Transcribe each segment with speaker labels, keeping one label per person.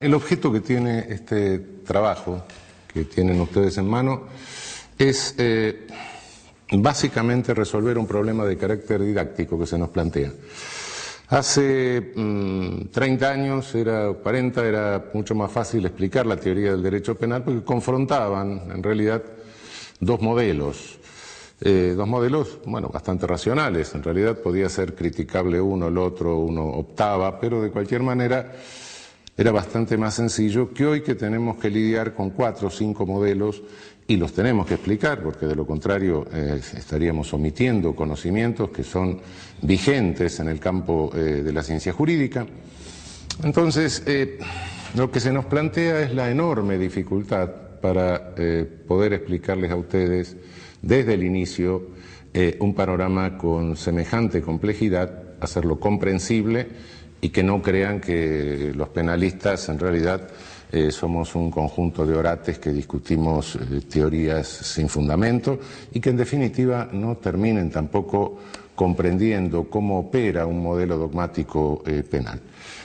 Speaker 1: El objeto que tiene este trabajo que tienen ustedes en mano es básicamente resolver un problema de carácter didáctico que se nos plantea. Hace 30 años, 40, era mucho más fácil explicar la teoría del derecho penal porque confrontaban en realidad dos modelos, bueno, bastante racionales. En realidad podía ser criticable uno, el otro, uno optaba, pero de cualquier manera era bastante más sencillo que hoy, que tenemos que lidiar con 4 o 5 modelos y los tenemos que explicar, porque de lo contrario estaríamos omitiendo conocimientos que son vigentes en el campo de la ciencia jurídica. Entonces, lo que se nos plantea es la enorme dificultad para poder explicarles a ustedes desde el inicio un panorama con semejante complejidad, hacerlo comprensible y que no crean que los penalistas en realidad somos un conjunto de orates que discutimos teorías sin fundamento y que en definitiva no terminen tampoco comprendiendo cómo opera un modelo dogmático penal.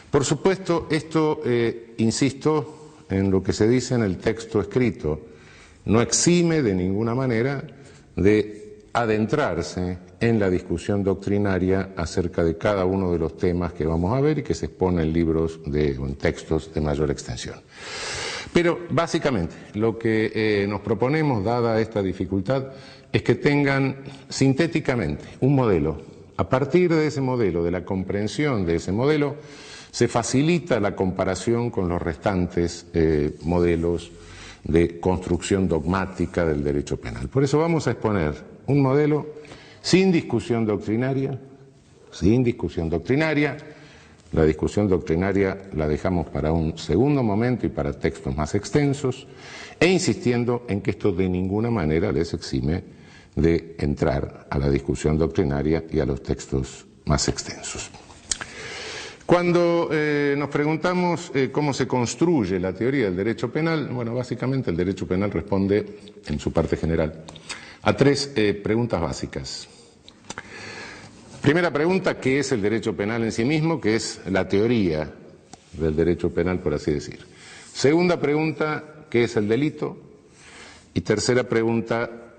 Speaker 1: Por supuesto, esto, insisto en lo que se dice en el texto escrito, no exime de ninguna manera de adentrarse en la discusión doctrinaria acerca de cada uno de los temas que vamos a ver y que se exponen en libros o en textos de mayor extensión. Pero básicamente lo que nos proponemos, dada esta dificultad, es que tengan sintéticamente un modelo. A partir de ese modelo, de la comprensión de ese modelo, se facilita la comparación con los restantes modelos de construcción dogmática del derecho penal. Por eso vamos a exponer un modelo sin discusión doctrinaria, La discusión doctrinaria la dejamos para un segundo momento y para textos más extensos, e insistiendo en que esto de ninguna manera les exime de entrar a la discusión doctrinaria y a los textos más extensos. Cuando nos preguntamos cómo se construye la teoría del derecho penal, bueno, básicamente el derecho penal responde, en su parte general, a 3 preguntas básicas. Primera pregunta, ¿qué es el derecho penal en sí mismo? ¿Qué es la teoría del derecho penal, por así decir? Segunda pregunta, ¿qué es el delito? Y tercera pregunta,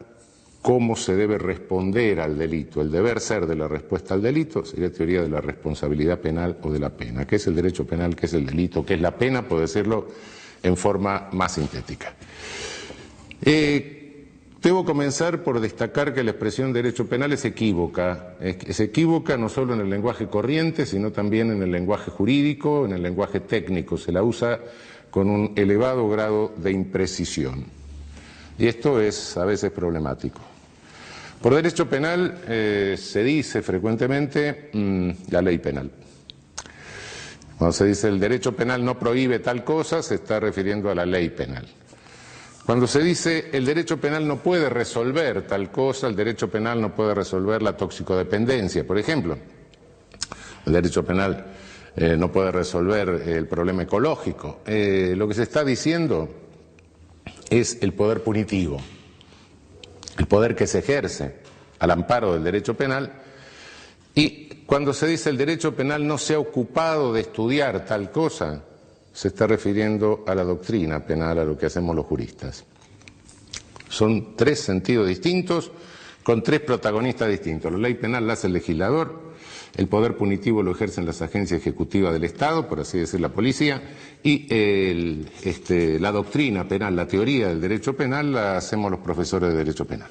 Speaker 1: ¿cómo se debe responder al delito? El deber ser de la respuesta al delito sería teoría de la responsabilidad penal o de la pena. ¿Qué es el derecho penal? ¿Qué es el delito? ¿Qué es la pena? Por decirlo en forma más sintética. Debo comenzar por destacar que la expresión derecho penal es equívoca. Es equívoca no solo en el lenguaje corriente, sino también en el lenguaje jurídico, en el lenguaje técnico. Se la usa con un elevado grado de imprecisión. Y esto es a veces problemático. Por derecho penal se dice frecuentemente la ley penal. Cuando se dice el derecho penal no prohíbe tal cosa, se está refiriendo a la ley penal. Cuando se dice el derecho penal no puede resolver tal cosa, el derecho penal no puede resolver la toxicodependencia, por ejemplo. El derecho penal no puede resolver el problema ecológico. Lo que se está diciendo es el poder punitivo, el poder que se ejerce al amparo del derecho penal. Y cuando se dice el derecho penal no se ha ocupado de estudiar tal cosa, se está refiriendo a la doctrina penal, a lo que hacemos los juristas. Son 3 sentidos distintos, con 3 protagonistas distintos. La ley penal la hace el legislador, el poder punitivo lo ejercen las agencias ejecutivas del Estado, por así decir la policía, y la doctrina penal, la teoría del derecho penal, la hacemos los profesores de derecho penal.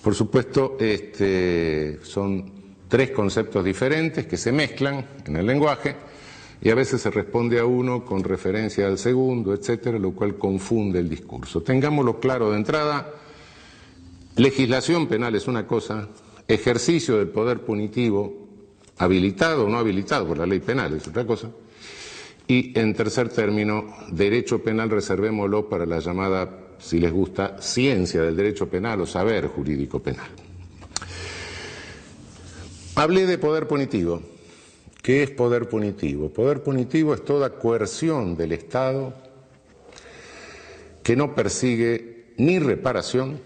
Speaker 1: Por supuesto, son 3 conceptos diferentes que se mezclan en el lenguaje, y a veces se responde a uno con referencia al segundo, etcétera, lo cual confunde el discurso. Tengámoslo claro de entrada: legislación penal es una cosa, ejercicio del poder punitivo, habilitado o no habilitado por la ley penal, es otra cosa, y en tercer término, derecho penal reservémoslo para la llamada, si les gusta, ciencia del derecho penal o saber jurídico penal. Hablé de poder punitivo. ¿Qué es poder punitivo? Poder punitivo es toda coerción del Estado que no persigue ni reparación,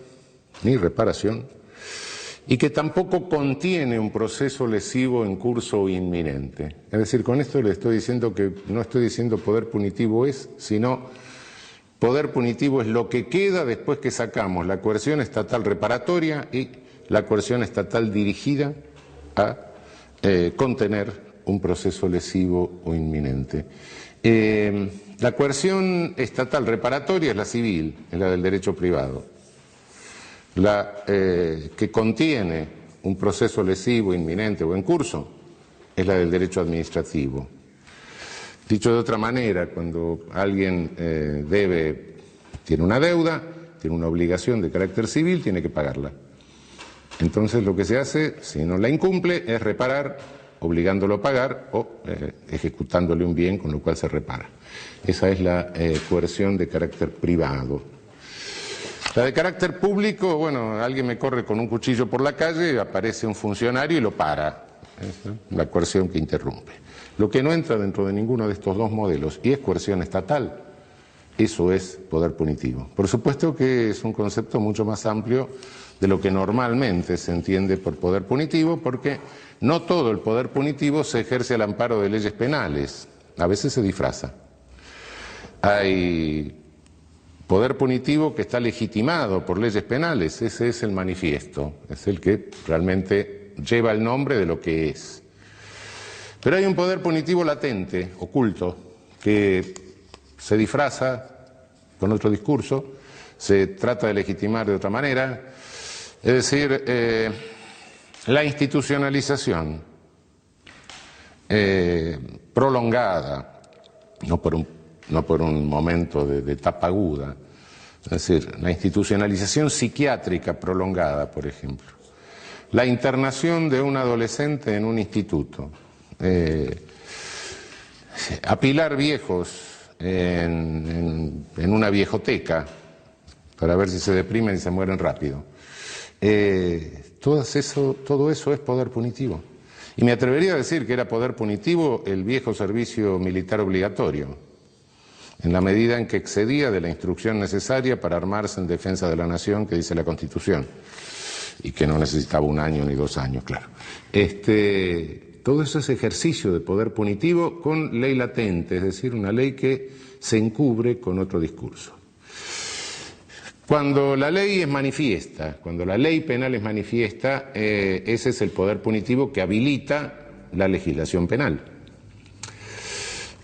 Speaker 1: y que tampoco contiene un proceso lesivo en curso o inminente. Es decir, con esto le estoy diciendo que no estoy diciendo poder punitivo es, sino poder punitivo es lo que queda después que sacamos la coerción estatal reparatoria y la coerción estatal dirigida a contener un proceso lesivo o inminente. La coerción estatal reparatoria es la civil, es la del derecho privado. La que contiene un proceso lesivo inminente o en curso es la del derecho administrativo. Dicho de otra manera, cuando alguien tiene una deuda, tiene una obligación de carácter civil, tiene que pagarla. Entonces lo que se hace, si no la incumple, es reparar, obligándolo a pagar o ejecutándole un bien con lo cual se repara. Esa es la coerción de carácter privado. La de carácter público, bueno, alguien me corre con un cuchillo por la calle, aparece un funcionario y lo para. Esa es la coerción que interrumpe. Lo que no entra dentro de ninguno de estos dos modelos y es coerción estatal, eso es poder punitivo. Por supuesto que es un concepto mucho más amplio de lo que normalmente se entiende por poder punitivo, porque no todo el poder punitivo se ejerce al amparo de leyes penales, a veces se disfraza. Hay poder punitivo que está legitimado por leyes penales, ese es el manifiesto, es el que realmente lleva el nombre de lo que es. Pero hay un poder punitivo latente, oculto, que se disfraza con otro discurso, se trata de legitimar de otra manera, es decir, la institucionalización prolongada, no por un momento de etapa aguda, es decir, la institucionalización psiquiátrica prolongada, por ejemplo, la internación de un adolescente en un instituto, apilar viejos en una viejoteca para ver si se deprimen y se mueren rápido. Todo eso es poder punitivo. Y me atrevería a decir que era poder punitivo el viejo servicio militar obligatorio, en la medida en que excedía de la instrucción necesaria para armarse en defensa de la nación que dice la Constitución, y que no necesitaba 1 año ni 2 años, claro. Todo eso es ejercicio de poder punitivo con ley latente, es decir, una ley que se encubre con otro discurso. Cuando la ley es manifiesta, cuando la ley penal es manifiesta, ese es el poder punitivo que habilita la legislación penal.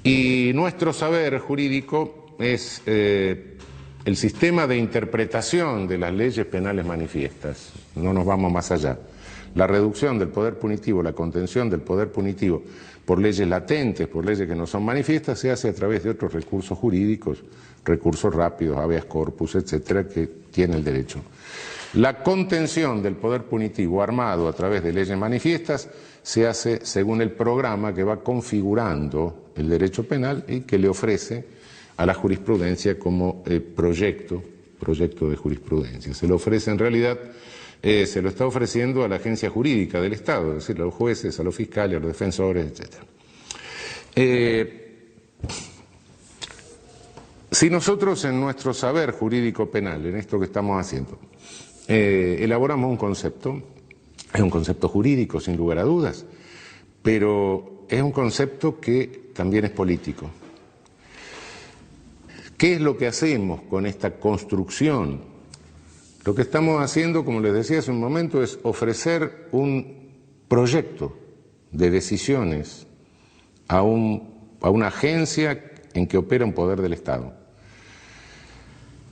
Speaker 1: Y nuestro saber jurídico es el sistema de interpretación de las leyes penales manifiestas. No nos vamos más allá. La reducción del poder punitivo, la contención del poder punitivo por leyes latentes, por leyes que no son manifiestas, se hace a través de otros recursos jurídicos, recursos rápidos, habeas corpus, etcétera, que tiene el derecho. La contención del poder punitivo armado a través de leyes manifiestas se hace según el programa que va configurando el derecho penal y que le ofrece a la jurisprudencia como proyecto de jurisprudencia. Se lo ofrece en realidad, se lo está ofreciendo a la agencia jurídica del Estado, es decir, a los jueces, a los fiscales, a los defensores, etcétera. Si nosotros en nuestro saber jurídico penal, en esto que estamos haciendo, elaboramos un concepto, es un concepto jurídico sin lugar a dudas, pero es un concepto que también es político. ¿Qué es lo que hacemos con esta construcción? Lo que estamos haciendo, como les decía hace un momento, es ofrecer un proyecto de decisiones a una agencia en que opera un poder del Estado.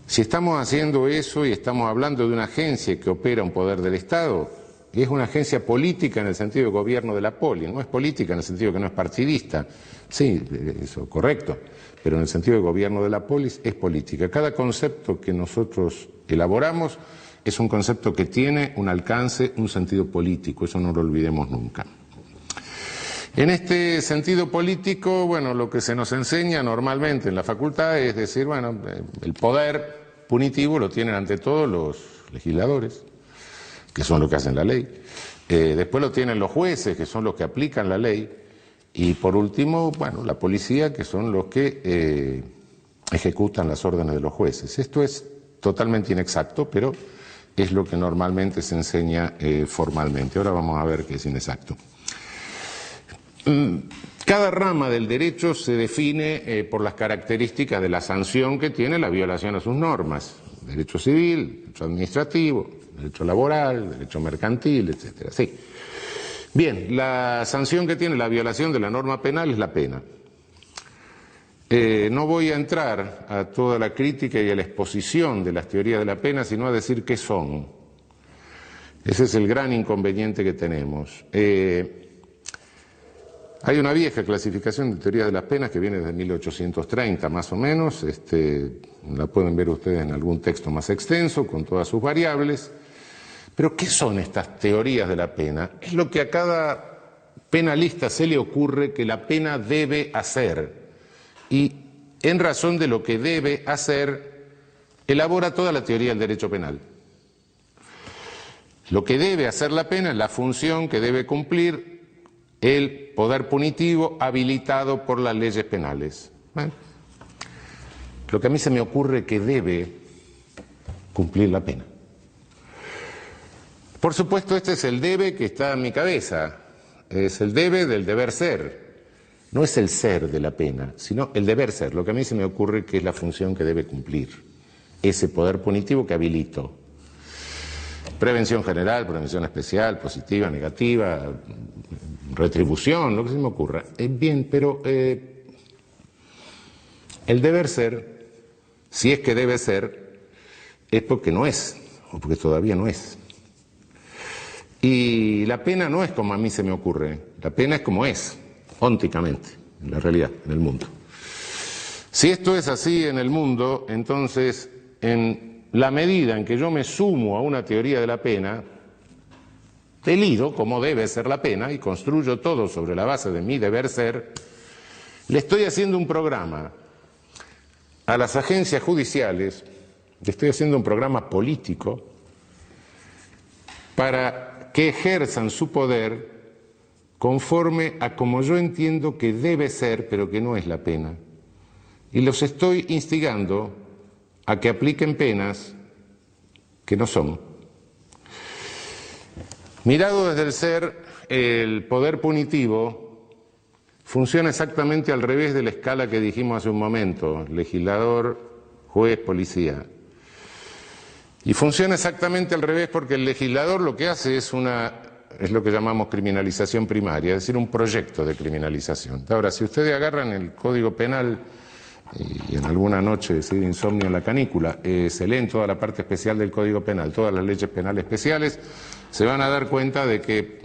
Speaker 1: Si estamos haciendo eso y estamos hablando de una agencia que opera un poder del Estado, es una agencia política en el sentido de gobierno de la poli, no es política en el sentido que no es partidista, sí, eso correcto, pero en el sentido de gobierno de la polis es política. Cada concepto que nosotros elaboramos es un concepto que tiene un alcance, un sentido político, eso no lo olvidemos nunca. En este sentido político, bueno, lo que se nos enseña normalmente en la facultad es decir, bueno, el poder punitivo lo tienen ante todo los legisladores, que son los que hacen la ley, después lo tienen los jueces, que son los que aplican la ley, y por último, bueno, la policía, que son los que ejecutan las órdenes de los jueces. Esto es totalmente inexacto, pero es lo que normalmente se enseña formalmente. Ahora vamos a ver qué es inexacto. Cada rama del derecho se define por las características de la sanción que tiene la violación a sus normas. Derecho civil, derecho administrativo, derecho laboral, derecho mercantil, etcétera. Sí. Bien, la sanción que tiene la violación de la norma penal es la pena. No voy a entrar a toda la crítica y a la exposición de las teorías de la pena, sino a decir qué son. Ese es el gran inconveniente que tenemos. Hay una vieja clasificación de teorías de las penas que viene desde 1830 más o menos, la pueden ver ustedes en algún texto más extenso con todas sus variables. Pero ¿qué son estas teorías de la pena? Es lo que a cada penalista se le ocurre que la pena debe hacer. Y en razón de lo que debe hacer, elabora toda la teoría del derecho penal. Lo que debe hacer la pena es la función que debe cumplir el poder punitivo habilitado por las leyes penales. Bueno, lo que a mí se me ocurre que debe cumplir la pena. Por supuesto, este es el debe que está en mi cabeza, es el debe del deber ser. No es el ser de la pena, sino el deber ser, lo que a mí se me ocurre que es la función que debe cumplir, ese poder punitivo que habilito. Prevención general, prevención especial, positiva, negativa, retribución, lo que se me ocurra. Bien, pero el deber ser, si es que debe ser, es porque no es, o porque todavía no es. Y la pena no es como a mí se me ocurre, la pena es como es. Ónticamente, en la realidad, en el mundo. Si esto es así en el mundo, entonces, en la medida en que yo me sumo a una teoría de la pena, delido como debe ser la pena y construyo todo sobre la base de mi deber ser, le estoy haciendo un programa a las agencias judiciales, le estoy haciendo un programa político para que ejerzan su poder conforme a como yo entiendo que debe ser, pero que no es la pena. Y los estoy instigando a que apliquen penas que no son. Mirado desde el ser, el poder punitivo funciona exactamente al revés de la escala que dijimos hace un momento, legislador, juez, policía. Y funciona exactamente al revés porque el legislador lo que hace es lo que llamamos criminalización primaria, es decir, un proyecto de criminalización. Ahora, si ustedes agarran el Código Penal y en alguna noche de insomnio en la canícula, se leen toda la parte especial del Código Penal, todas las leyes penales especiales, se van a dar cuenta de que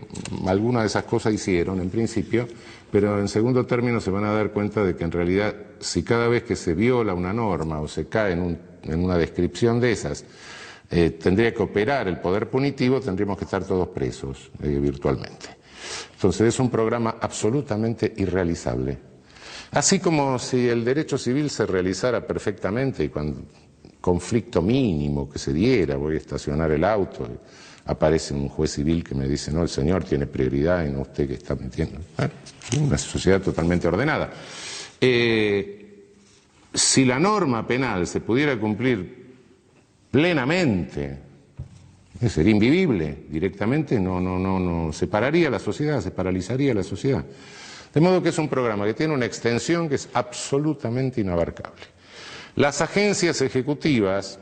Speaker 1: algunas de esas cosas hicieron en principio, pero en segundo término se van a dar cuenta de que en realidad si cada vez que se viola una norma o se cae en una descripción de esas, tendría que operar el poder punitivo, tendríamos que estar todos presos virtualmente. Entonces es un programa absolutamente irrealizable. Así como si el derecho civil se realizara perfectamente y cuando conflicto mínimo que se diera, voy a estacionar el auto, aparece un juez civil que me dice, no, el señor tiene prioridad y no usted que está mintiendo. Una sociedad totalmente ordenada. Si la norma penal se pudiera cumplir plenamente, sería invivible directamente, no separaría la sociedad, se paralizaría la sociedad. De modo que es un programa que tiene una extensión que es absolutamente inabarcable. Las agencias ejecutivas,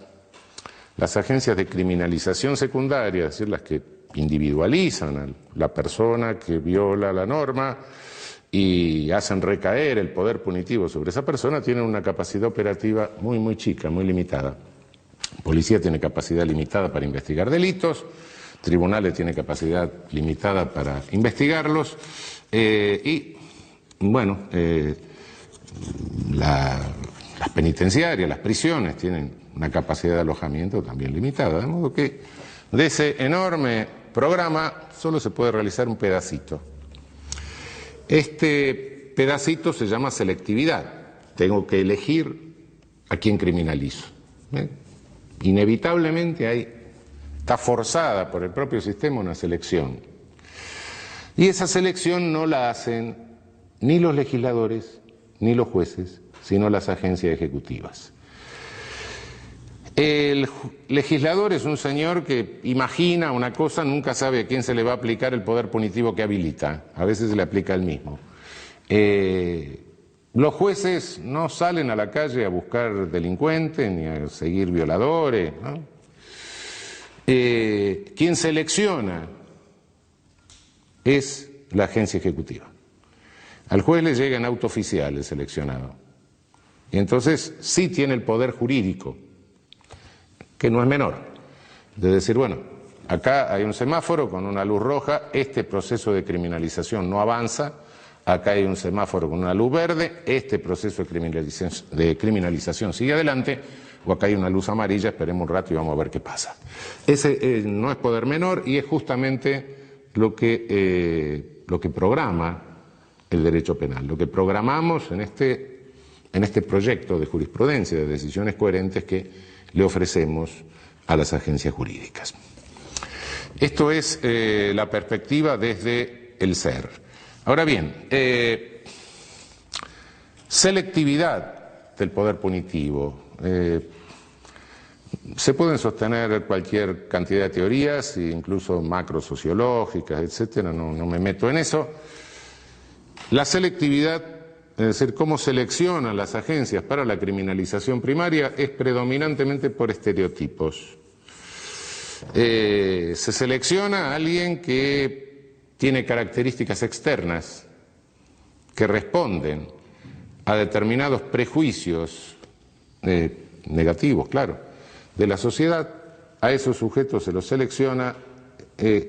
Speaker 1: las agencias de criminalización secundaria, es decir, las que individualizan a la persona que viola la norma y hacen recaer el poder punitivo sobre esa persona, tienen una capacidad operativa muy, muy chica, muy limitada. Policía tiene capacidad limitada para investigar delitos, tribunales tiene capacidad limitada para investigarlos y, bueno, las penitenciarias, las prisiones tienen una capacidad de alojamiento también limitada, de modo que de ese enorme programa solo se puede realizar un pedacito. Este pedacito se llama selectividad. Tengo que elegir a quién criminalizo. Inevitablemente está forzada por el propio sistema una selección. Y esa selección no la hacen ni los legisladores ni los jueces, sino las agencias ejecutivas. El legislador es un señor que imagina una cosa, nunca sabe a quién se le va a aplicar el poder punitivo que habilita. A veces se le aplica el mismo. Los jueces no salen a la calle a buscar delincuentes ni a seguir violadores, ¿no? Quien selecciona es la agencia ejecutiva. Al juez le llega en auto oficial el seleccionado. Y entonces sí tiene el poder jurídico, que no es menor, de decir, bueno, acá hay un semáforo con una luz roja, este proceso de criminalización no avanza, acá hay un semáforo con una luz verde, este proceso de criminalización sigue adelante, o acá hay una luz amarilla, esperemos un rato y vamos a ver qué pasa. Ese no es poder menor y es justamente lo que programa el derecho penal, lo que programamos en este proyecto de jurisprudencia, de decisiones coherentes que le ofrecemos a las agencias jurídicas. Esto es la perspectiva desde el ser. Ahora bien, selectividad del poder punitivo. Se pueden sostener cualquier cantidad de teorías, incluso macrosociológicas, etcétera, no me meto en eso. La selectividad, es decir, cómo seleccionan las agencias para la criminalización primaria, es predominantemente por estereotipos. Se selecciona a alguien que tiene características externas, que responden a determinados prejuicios negativos, claro, de la sociedad. A esos sujetos se los selecciona.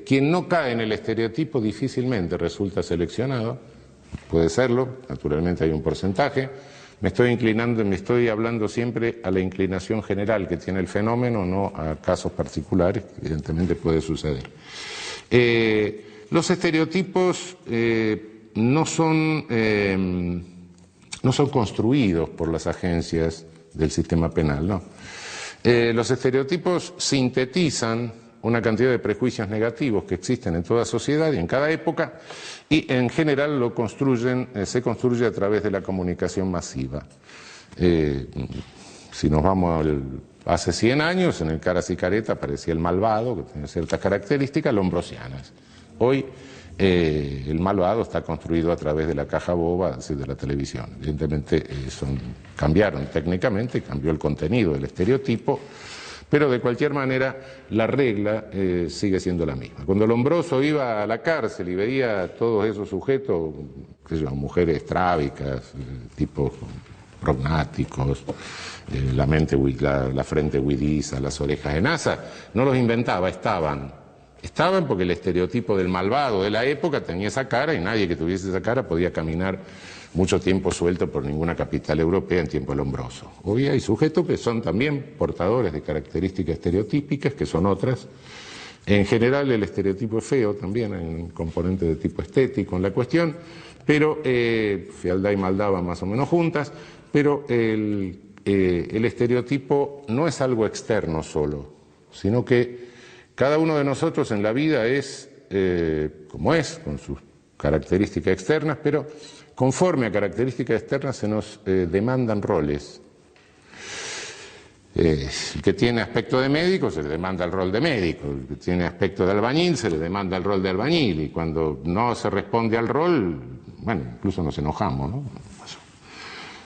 Speaker 1: Quien no cae en el estereotipo difícilmente resulta seleccionado. Puede serlo, naturalmente hay un porcentaje. Me estoy hablando siempre a la inclinación general que tiene el fenómeno, no a casos particulares, que evidentemente puede suceder. Los estereotipos no son construidos por las agencias del sistema penal, no. Los estereotipos sintetizan una cantidad de prejuicios negativos que existen en toda sociedad y en cada época, y en general se construye a través de la comunicación masiva. Si nos vamos hace 100 años, en el Caras y Careta aparecía el malvado, que tenía ciertas características lombrosianas. Hoy el malvado está construido a través de la caja boba, es decir, de la televisión. Evidentemente cambiaron técnicamente, cambió el contenido del estereotipo, pero de cualquier manera la regla sigue siendo la misma. Cuando Lombroso iba a la cárcel y veía a todos esos sujetos, mujeres estrábicas, tipos prognáticos, la frente huidiza, las orejas en asa, no los inventaba, estaban porque el estereotipo del malvado de la época tenía esa cara y nadie que tuviese esa cara podía caminar mucho tiempo suelto por ninguna capital europea en tiempo de Lombroso. Hoy hay sujetos que son también portadores de características estereotípicas, que son otras. En general el estereotipo es feo también, hay un componente de tipo estético en la cuestión, pero fealdad y maldad van más o menos juntas, pero el estereotipo no es algo externo solo, sino que cada uno de nosotros en la vida es como es, con sus características externas, pero conforme a características externas se nos demandan roles. El que tiene aspecto de médico se le demanda el rol de médico, el que tiene aspecto de albañil se le demanda el rol de albañil, y cuando no se responde al rol, bueno, incluso nos enojamos, ¿no?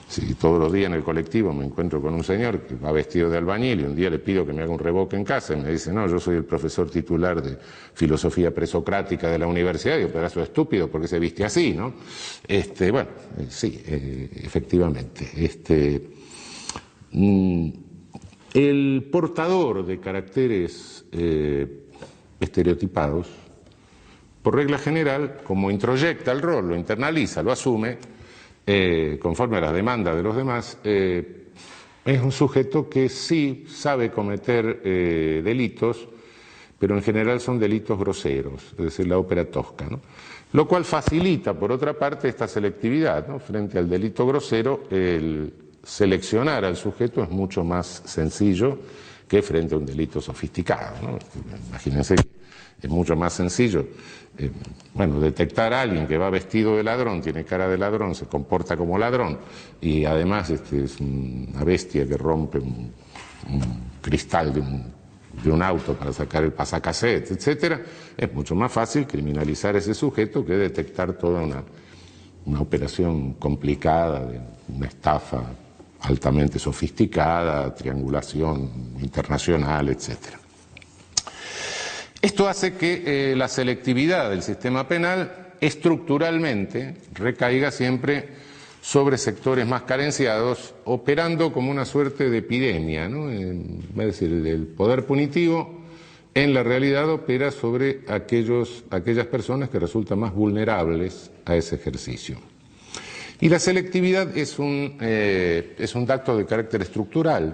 Speaker 1: Si todos los días en el colectivo me encuentro con un señor que va vestido de albañil y un día le pido que me haga un revoque en casa y me dice, no, yo soy el profesor titular de filosofía presocrática de la universidad, y yo, pedazo estúpido, porque se viste así, ¿no? Bueno, sí, efectivamente. El portador de caracteres estereotipados, por regla general, como introyecta el rol, lo internaliza, lo asume, conforme a las demandas de los demás, es un sujeto que sí sabe cometer delitos, pero en general son delitos groseros, es decir, la ópera tosca, ¿no? Lo cual facilita, por otra parte, esta selectividad, ¿no? Frente al delito grosero, el seleccionar al sujeto es mucho más sencillo que frente a un delito sofisticado, ¿no? Imagínense que es mucho más sencillo detectar a alguien que va vestido de ladrón, tiene cara de ladrón, se comporta como ladrón y además es una bestia que rompe un cristal de un auto para sacar el pasacassette, etcétera, es mucho más fácil criminalizar a ese sujeto que detectar toda una operación complicada, de una estafa altamente sofisticada, triangulación internacional, etcétera. Esto hace que la selectividad del sistema penal estructuralmente recaiga siempre sobre sectores más carenciados, operando como una suerte de epidemia, ¿no? Es decir, el poder punitivo en la realidad opera sobre aquellas personas que resultan más vulnerables a ese ejercicio. Y la selectividad es un dato de carácter estructural,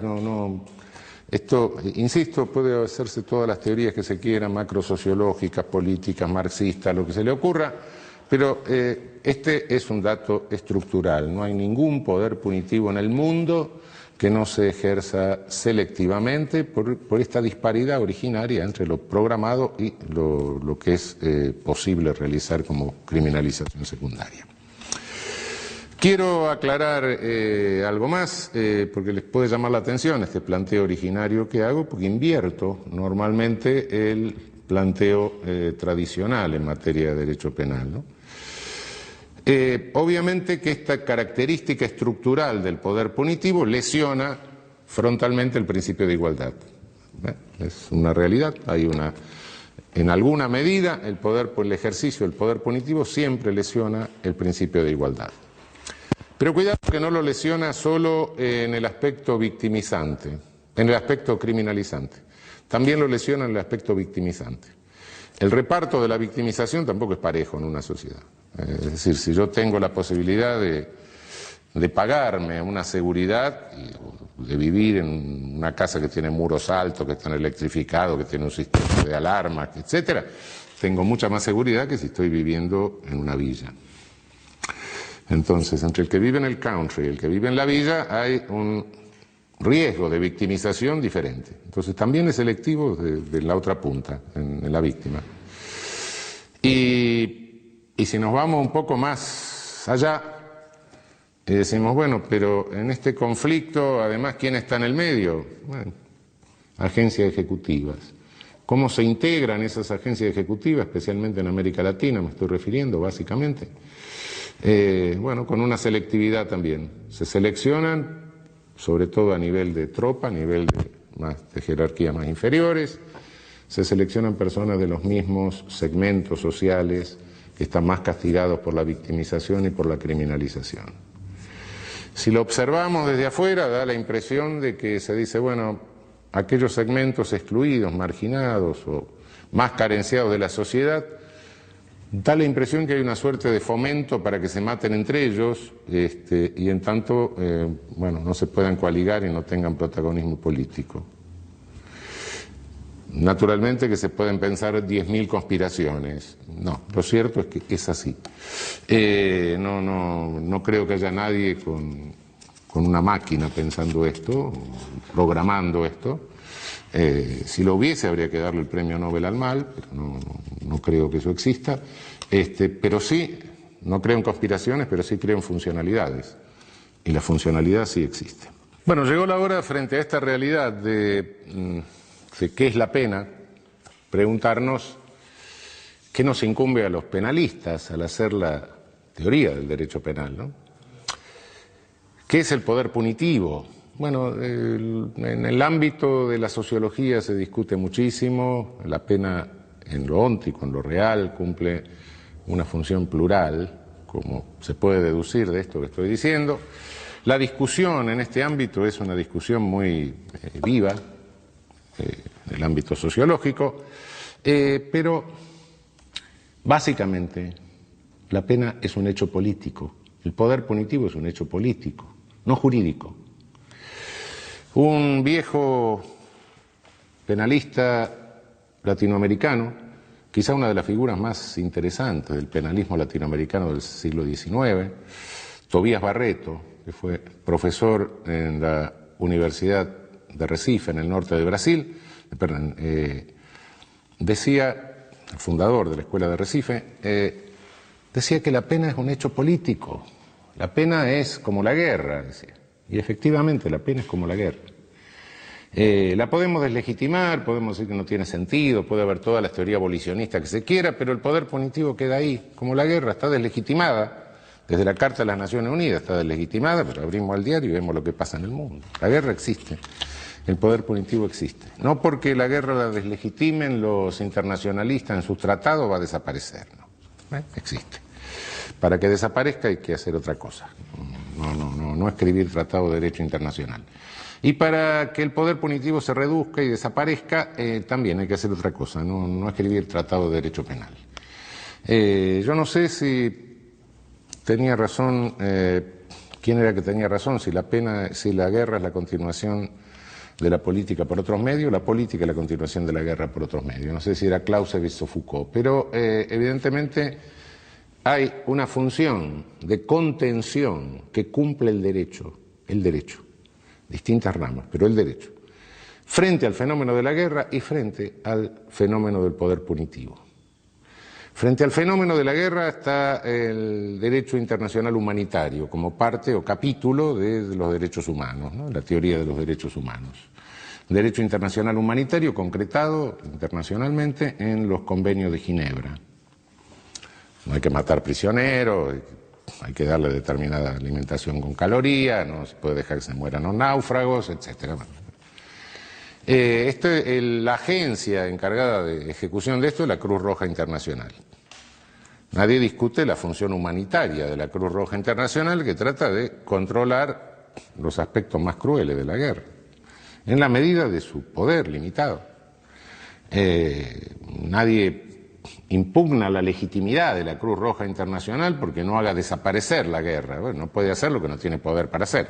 Speaker 1: esto, insisto, puede hacerse todas las teorías que se quieran, macrosociológicas, políticas, marxistas, lo que se le ocurra, pero este es un dato estructural. No hay ningún poder punitivo en el mundo que no se ejerza selectivamente por esta disparidad originaria entre lo programado y lo que es posible realizar como criminalización secundaria. Quiero aclarar algo más, porque les puede llamar la atención este planteo originario que hago, porque invierto normalmente el planteo tradicional en materia de derecho penal, ¿no? Obviamente que esta característica estructural del poder punitivo lesiona frontalmente el principio de igualdad. Es una realidad, en alguna medida el ejercicio del poder punitivo siempre lesiona el principio de igualdad. Pero cuidado que no lo lesiona solo en el aspecto victimizante, en el aspecto criminalizante. También lo lesiona en el aspecto victimizante. El reparto de la victimización tampoco es parejo en una sociedad. Es decir, si yo tengo la posibilidad de pagarme una seguridad, de vivir en una casa que tiene muros altos, que están electrificados, que tiene un sistema de alarmas, etcétera, tengo mucha más seguridad que si estoy viviendo en una villa. Entonces, entre el que vive en el country y el que vive en la villa hay un riesgo de victimización diferente. Entonces, también es selectivo de la otra punta, en la víctima. Y si nos vamos un poco más allá, y decimos, bueno, pero en este conflicto, además, ¿quién está en el medio? Bueno, agencias ejecutivas. ¿Cómo se integran esas agencias ejecutivas, especialmente en América Latina, me estoy refiriendo, básicamente? Bueno, con una selectividad también. Se seleccionan, sobre todo a nivel de tropa, a nivel de jerarquías más inferiores, se seleccionan personas de los mismos segmentos sociales que están más castigados por la victimización y por la criminalización. Si lo observamos desde afuera, da la impresión de que se dice, bueno, aquellos segmentos excluidos, marginados o más carenciados de la sociedad, da la impresión que hay una suerte de fomento para que se maten entre ellos y en tanto, bueno, no se puedan coaligar y no tengan protagonismo político. Naturalmente que se pueden pensar 10.000 conspiraciones. No, lo cierto es que es así. No creo que haya nadie con una máquina pensando esto, programando esto. Si lo hubiese, habría que darle el premio Nobel al mal, pero no creo que eso exista. Pero sí, no creo en conspiraciones, pero sí creo en funcionalidades. Y la funcionalidad sí existe. Bueno, llegó la hora, frente a esta realidad de qué es la pena, preguntarnos qué nos incumbe a los penalistas al hacer la teoría del derecho penal, ¿no? ¿Qué es el poder punitivo? Bueno, en el ámbito de la sociología se discute muchísimo. La pena en lo óntico, en lo real, cumple una función plural, como se puede deducir de esto que estoy diciendo. La discusión en este ámbito es una discusión muy viva, en el ámbito sociológico, pero básicamente la pena es un hecho político. El poder punitivo es un hecho político, no jurídico. Un viejo penalista latinoamericano, quizá una de las figuras más interesantes del penalismo latinoamericano del siglo XIX, Tobías Barreto, que fue profesor en la Universidad de Recife, en el norte de Brasil, decía, el fundador de la Escuela de Recife, decía que la pena es un hecho político, la pena es como la guerra, decía. Y efectivamente la pena es como la guerra. La podemos deslegitimar, podemos decir que no tiene sentido, puede haber toda la teoría abolicionista que se quiera, pero el poder punitivo queda ahí, como la guerra está deslegitimada. Desde la Carta de las Naciones Unidas está deslegitimada, pero abrimos el diario y vemos lo que pasa en el mundo. La guerra existe, el poder punitivo existe. No porque la guerra la deslegitimen los internacionalistas en sus tratados va a desaparecer, ¿no? Existe. Para que desaparezca hay que hacer otra cosa, no escribir tratado de derecho internacional. Y para que el poder punitivo se reduzca y desaparezca, también hay que hacer otra cosa, no escribir tratado de derecho penal. Yo no sé si tenía razón, quién era que tenía razón, si la guerra es la continuación de la política por otros medios, la política es la continuación de la guerra por otros medios. No sé si era Clausewitz o Foucault, pero evidentemente hay una función de contención que cumple el derecho, distintas ramas, pero el derecho, frente al fenómeno de la guerra y frente al fenómeno del poder punitivo. Frente al fenómeno de la guerra está el derecho internacional humanitario como parte o capítulo de los derechos humanos, ¿no? La teoría de los derechos humanos. Derecho internacional humanitario concretado internacionalmente en los convenios de Ginebra. No hay que matar prisioneros, hay que darle determinada alimentación con calorías, no se puede dejar que se mueran los náufragos, etc. La agencia encargada de ejecución de esto es la Cruz Roja Internacional. Nadie discute la función humanitaria de la Cruz Roja Internacional, que trata de controlar los aspectos más crueles de la guerra, en la medida de su poder limitado. Nadie impugna la legitimidad de la Cruz Roja Internacional porque no haga desaparecer la guerra. Bueno, no puede hacer lo que no tiene poder para hacer,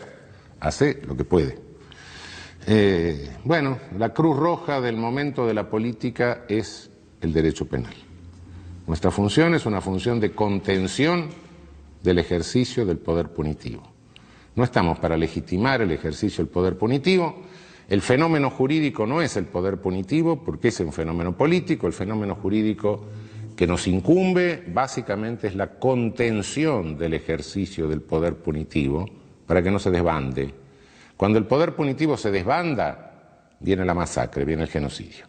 Speaker 1: hace lo que puede. Bueno, la Cruz Roja del momento de la política es el derecho penal. Nuestra función es una función de contención del ejercicio del poder punitivo. No estamos para legitimar el ejercicio del poder punitivo. El fenómeno jurídico no es el poder punitivo porque es un fenómeno político. El fenómeno jurídico que nos incumbe básicamente es la contención del ejercicio del poder punitivo para que no se desbande. Cuando el poder punitivo se desbanda, viene la masacre, viene el genocidio.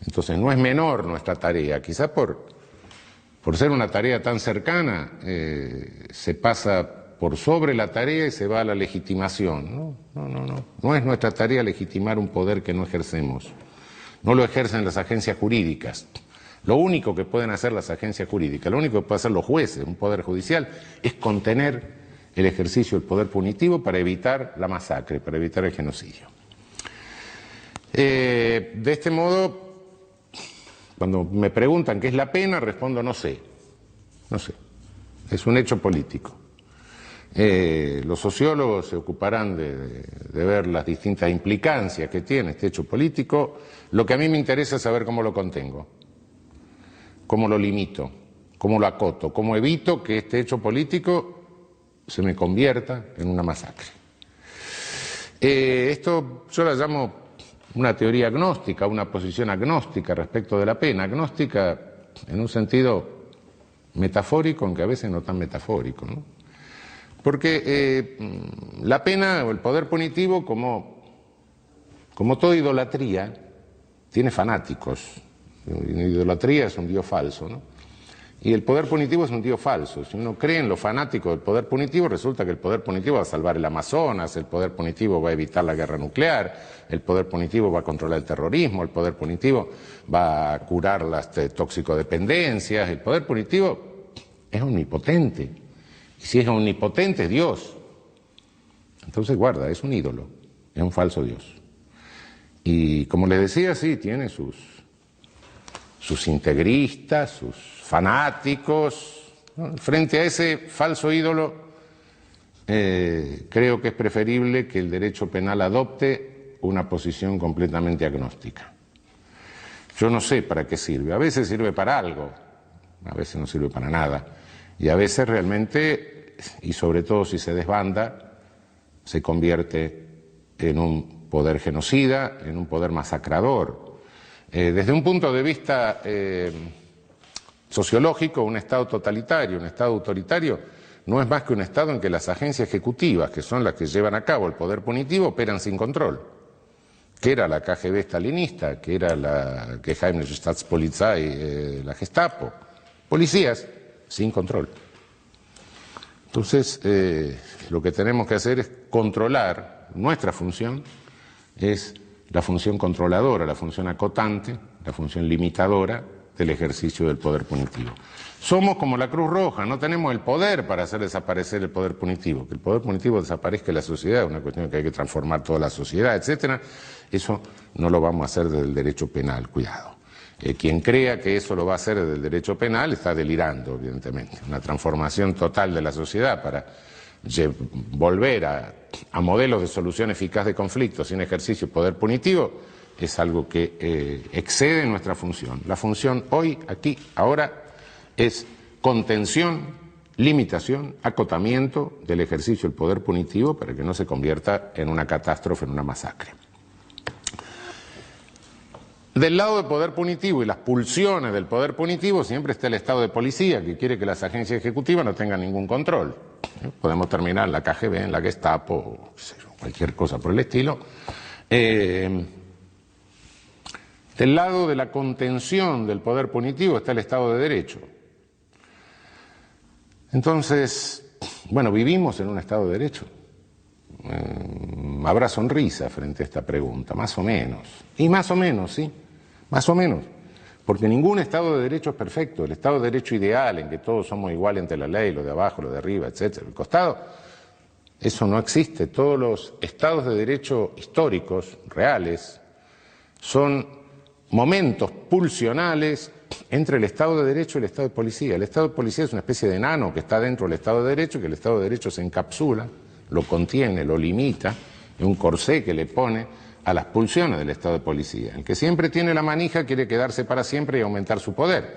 Speaker 1: Entonces no es menor nuestra tarea, quizá por ser una tarea tan cercana se pasa por sobre la tarea y se va a la legitimación. No es nuestra tarea legitimar un poder que no ejercemos, no lo ejercen las agencias jurídicas. Lo único que pueden hacer las agencias jurídicas, lo único que pueden hacer los jueces, un poder judicial, es contener el ejercicio del poder punitivo para evitar la masacre, para evitar el genocidio. De este modo, cuando me preguntan qué es la pena, respondo no sé, es un hecho político. Los sociólogos se ocuparán de ver las distintas implicancias que tiene este hecho político. Lo que a mí me interesa es saber cómo lo contengo, cómo lo limito, cómo lo acoto, cómo evito que este hecho político se me convierta en una masacre. Esto yo la llamo una teoría agnóstica, una posición agnóstica respecto de la pena, agnóstica en un sentido metafórico, aunque a veces no tan metafórico, ¿no? Porque la pena o el poder punitivo, como toda idolatría, tiene fanáticos. La idolatría es un dios falso, ¿no? Y el poder punitivo es un dios falso. Si uno cree en los fanáticos del poder punitivo, resulta que el poder punitivo va a salvar el Amazonas, el poder punitivo va a evitar la guerra nuclear, el poder punitivo va a controlar el terrorismo, el poder punitivo va a curar las toxicodependencias, el poder punitivo es omnipotente. Y si es omnipotente, es Dios. Entonces, guarda, es un ídolo, es un falso Dios. Y como les decía, sí, tiene sus integristas, sus fanáticos, ¿no? Frente a ese falso ídolo, creo que es preferible que el derecho penal adopte una posición completamente agnóstica. Yo no sé para qué sirve, a veces sirve para algo, a veces no sirve para nada, y a veces realmente, y sobre todo si se desbanda, se convierte en un poder genocida, en un poder masacrador. Desde un punto de vista sociológico, un Estado totalitario, un Estado autoritario, no es más que un Estado en que las agencias ejecutivas, que son las que llevan a cabo el poder punitivo, operan sin control. que era la KGB stalinista, que era la Geheimnische Staatspolizei, la Gestapo. Policías sin control. Entonces, lo que tenemos que hacer es controlar. Nuestra función es la función controladora, la función acotante, la función limitadora del ejercicio del poder punitivo. Somos como la Cruz Roja, no tenemos el poder para hacer desaparecer el poder punitivo. Que el poder punitivo desaparezca de la sociedad es una cuestión que hay que transformar toda la sociedad, etcétera. Eso no lo vamos a hacer desde el derecho penal, cuidado. Quien crea que eso lo va a hacer desde el derecho penal está delirando, evidentemente. Una transformación total de la sociedad para volver a modelos de solución eficaz de conflictos sin ejercicio de poder punitivo es algo que excede nuestra función. La función hoy, aquí, ahora, es contención, limitación, acotamiento del ejercicio del poder punitivo para que no se convierta en una catástrofe, en una masacre. Del lado del poder punitivo y las pulsiones del poder punitivo siempre está el Estado de policía, que quiere que las agencias ejecutivas no tengan ningún control. Podemos terminar en la KGB, en la Gestapo, o cualquier cosa por el estilo. Del lado de la contención del poder punitivo está el Estado de Derecho. Entonces, bueno, vivimos en un Estado de Derecho. Habrá sonrisa frente a esta pregunta, más o menos. Y más o menos, sí, más o menos. Porque ningún Estado de Derecho es perfecto. El Estado de Derecho ideal, en que todos somos iguales ante la ley, lo de abajo, lo de arriba, etcétera, el costado, eso no existe. Todos los Estados de Derecho históricos, reales, son momentos pulsionales entre el Estado de Derecho y el Estado de Policía. El Estado de Policía es una especie de enano que está dentro del Estado de Derecho, que el Estado de Derecho se encapsula, lo contiene, lo limita, es un corsé que le pone a las pulsiones del Estado de Policía. El que siempre tiene la manija quiere quedarse para siempre y aumentar su poder.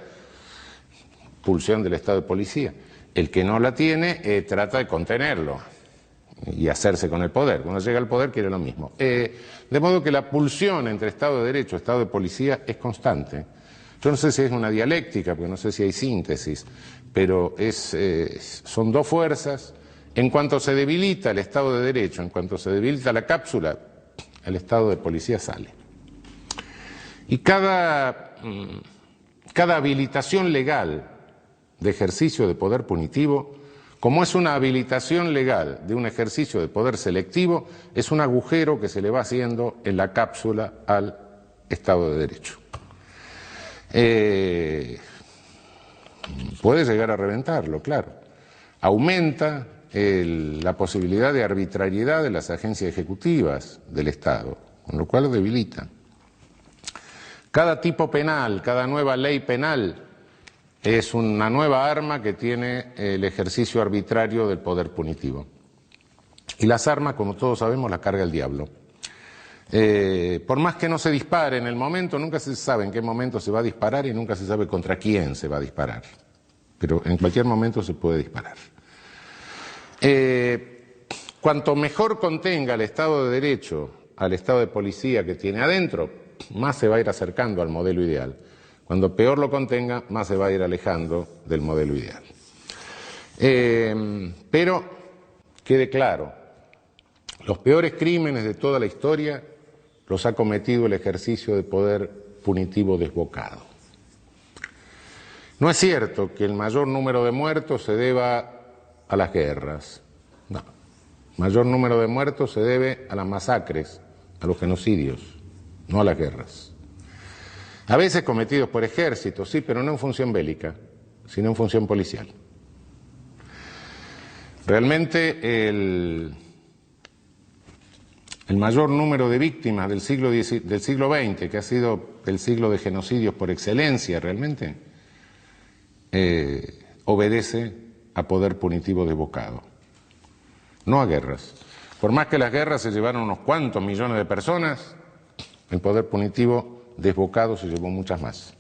Speaker 1: Pulsión del Estado de Policía. El que no la tiene trata de contenerlo y hacerse con el poder. Cuando llega al poder quiere lo mismo. De modo que la pulsión entre Estado de Derecho y Estado de Policía es constante. Yo no sé si es una dialéctica, porque no sé si hay síntesis, pero son dos fuerzas. En cuanto se debilita el Estado de Derecho, en cuanto se debilita la cápsula, el Estado de Policía sale. Y cada habilitación legal de ejercicio de poder punitivo, como es una habilitación legal de un ejercicio de poder selectivo, es un agujero que se le va haciendo en la cápsula al Estado de Derecho. Puede llegar a reventarlo, claro. Aumenta la posibilidad de arbitrariedad de las agencias ejecutivas del Estado, con lo cual lo debilita. Cada tipo penal, cada nueva ley penal es una nueva arma que tiene el ejercicio arbitrario del poder punitivo. Y las armas, como todos sabemos, las carga el diablo. Por más que no se dispare en el momento, nunca se sabe en qué momento se va a disparar y nunca se sabe contra quién se va a disparar. Pero en cualquier momento se puede disparar. Cuanto mejor contenga el Estado de Derecho al Estado de Policía que tiene adentro, más se va a ir acercando al modelo ideal. Cuando peor lo contenga, más se va a ir alejando del modelo ideal. Pero quede claro, los peores crímenes de toda la historia los ha cometido el ejercicio de poder punitivo desbocado. No es cierto que el mayor número de muertos se deba a las guerras. No. El mayor número de muertos se debe a las masacres, a los genocidios, no a las guerras. A veces cometidos por ejércitos, sí, pero no en función bélica, sino en función policial. Realmente el mayor número de víctimas del siglo XX, que ha sido el siglo de genocidios por excelencia realmente, obedece a poder punitivo desbocado, no a guerras. Por más que las guerras se llevaron unos cuantos millones de personas, el poder punitivo desbocado se llevó muchas más.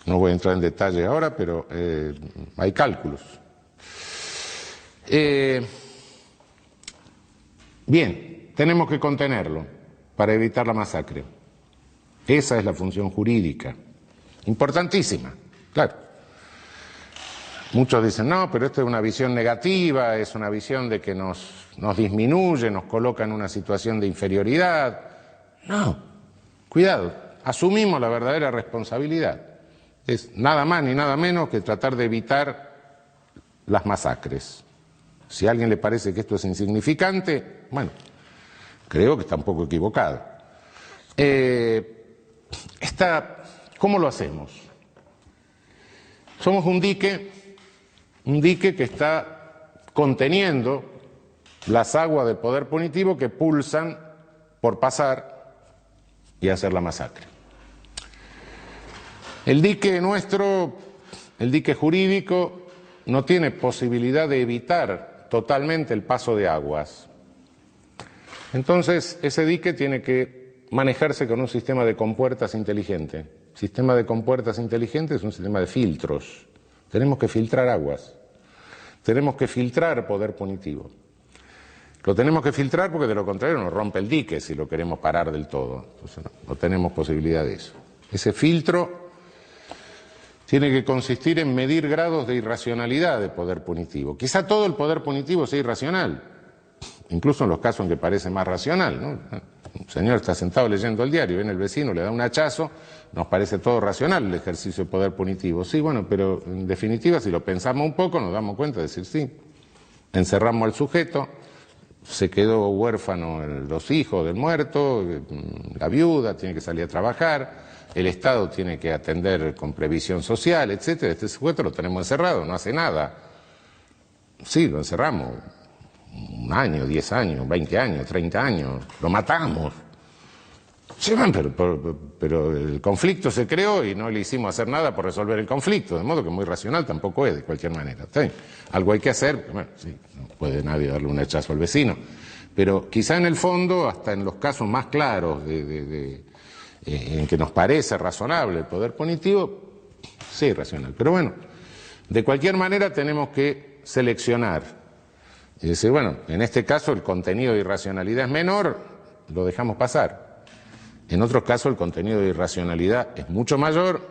Speaker 1: No voy a entrar en detalle ahora, pero hay cálculos. Bien, tenemos que contenerlo para evitar la masacre. Esa es la función jurídica, importantísima, claro. Muchos dicen, no, pero esto es una visión negativa, es una visión de que nos disminuye, nos coloca en una situación de inferioridad. No, cuidado, asumimos la verdadera responsabilidad. Es nada más ni nada menos que tratar de evitar las masacres. Si a alguien le parece que esto es insignificante, bueno, creo que está un poco equivocado. ¿Cómo lo hacemos? Somos un dique que está conteniendo las aguas del poder punitivo que pulsan por pasar y hacer la masacre. El dique nuestro, el dique jurídico, no tiene posibilidad de evitar totalmente el paso de aguas. Entonces, ese dique tiene que manejarse con un sistema de compuertas inteligente. El sistema de compuertas inteligente es un sistema de filtros. Tenemos que filtrar aguas. Tenemos que filtrar poder punitivo. Lo tenemos que filtrar porque de lo contrario nos rompe el dique si lo queremos parar del todo. Entonces no tenemos posibilidad de eso. Ese filtro tiene que consistir en medir grados de irracionalidad de poder punitivo. Quizá todo el poder punitivo sea irracional, incluso en los casos en que parece más racional, ¿no? Un señor está sentado leyendo el diario, viene el vecino, le da un hachazo, nos parece todo racional el ejercicio de poder punitivo. Sí, bueno, pero en definitiva, si lo pensamos un poco, nos damos cuenta de decir sí. Encerramos al sujeto, se quedó huérfano los hijos del muerto, la viuda tiene que salir a trabajar, el Estado tiene que atender con previsión social, etcétera. Este sujeto lo tenemos encerrado, no hace nada. Sí, lo encerramos 1 año, 10 años, 20 años, 30 años, lo matamos. Sí, pero el conflicto se creó y no le hicimos hacer nada por resolver el conflicto, de modo que muy racional tampoco es, de cualquier manera. ¿Sí? Algo hay que hacer, bueno, sí, no puede nadie darle un hachazo al vecino, pero quizá en el fondo, hasta en los casos más claros en que nos parece razonable el poder punitivo, sí es racional. Pero bueno, de cualquier manera tenemos que seleccionar. Y decir, bueno, en este caso el contenido de irracionalidad es menor, lo dejamos pasar. En otros casos el contenido de irracionalidad es mucho mayor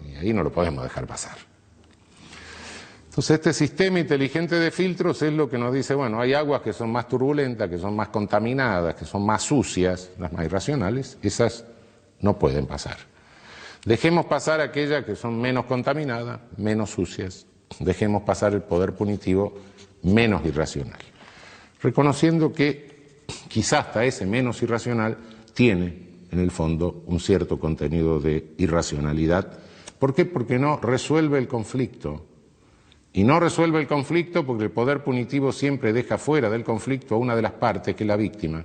Speaker 1: y ahí no lo podemos dejar pasar. Entonces este sistema inteligente de filtros es lo que nos dice, bueno, hay aguas que son más turbulentas, que son más contaminadas, que son más sucias, las más irracionales, esas no pueden pasar. Dejemos pasar aquellas que son menos contaminadas, menos sucias. Dejemos pasar el poder punitivo menos irracional. Reconociendo que quizá hasta ese menos irracional tiene, en el fondo, un cierto contenido de irracionalidad. ¿Por qué? Porque no resuelve el conflicto. Y no resuelve el conflicto porque el poder punitivo siempre deja fuera del conflicto a una de las partes, que es la víctima.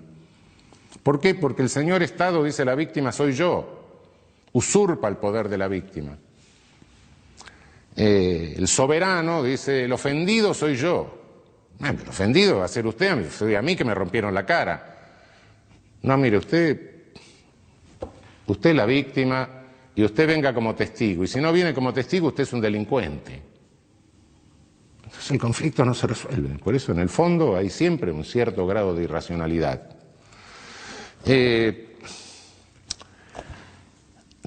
Speaker 1: ¿Por qué? Porque el señor Estado dice la víctima soy yo, usurpa el poder de la víctima. El soberano dice el ofendido soy yo. El ofendido va a ser usted, soy a mí que me rompieron la cara. No, mire, usted es la víctima y usted venga como testigo. Y si no viene como testigo, usted es un delincuente. Entonces el conflicto no se resuelve. Por eso en el fondo hay siempre un cierto grado de irracionalidad.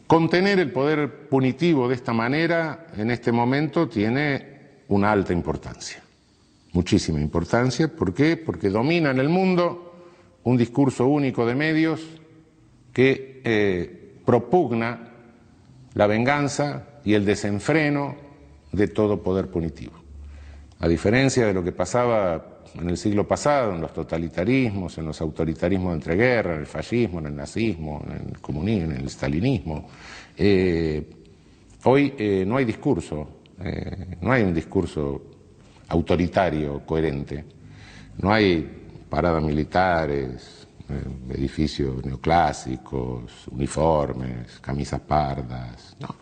Speaker 1: Contener el poder punitivo de esta manera, en este momento, tiene una alta importancia, muchísima importancia. ¿Por qué? Porque domina en el mundo un discurso único de medios que propugna la venganza y el desenfreno de todo poder punitivo. A diferencia de lo que pasaba en el siglo pasado, en los totalitarismos, en los autoritarismos de entreguerra, en el fascismo, en el nazismo, en el comunismo, en el stalinismo, hoy no hay discurso, no hay un discurso autoritario, coherente. No hay paradas militares, edificios neoclásicos, uniformes, camisas pardas, no.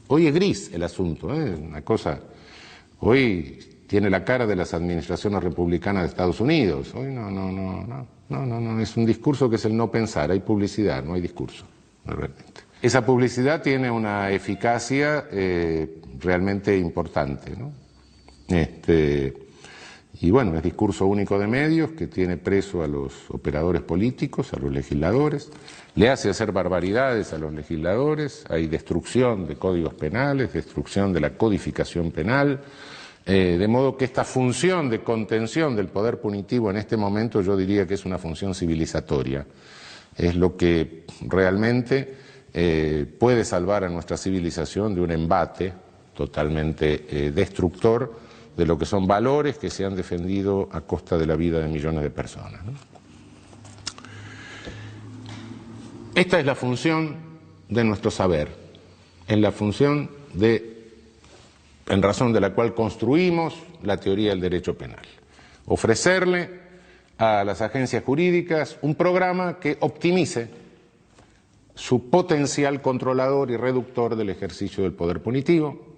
Speaker 1: Hoy es gris el asunto, una cosa. Hoy tiene la cara de las administraciones republicanas de Estados Unidos. Hoy no, es un discurso que es el no pensar, hay publicidad, no hay discurso, realmente. Esa publicidad tiene una eficacia realmente importante, ¿no? Y bueno, es discurso único de medios que tiene preso a los operadores políticos, a los legisladores, le hace hacer barbaridades a los legisladores, hay destrucción de códigos penales, destrucción de la codificación penal, de modo que esta función de contención del poder punitivo en este momento yo diría que es una función civilizatoria. Es lo que realmente puede salvar a nuestra civilización de un embate totalmente destructor de lo que son valores que se han defendido a costa de la vida de millones de personas, ¿no? Esta es la función de nuestro saber, es la función en razón de la cual construimos la teoría del derecho penal. Ofrecerle a las agencias jurídicas un programa que optimice su potencial controlador y reductor del ejercicio del poder punitivo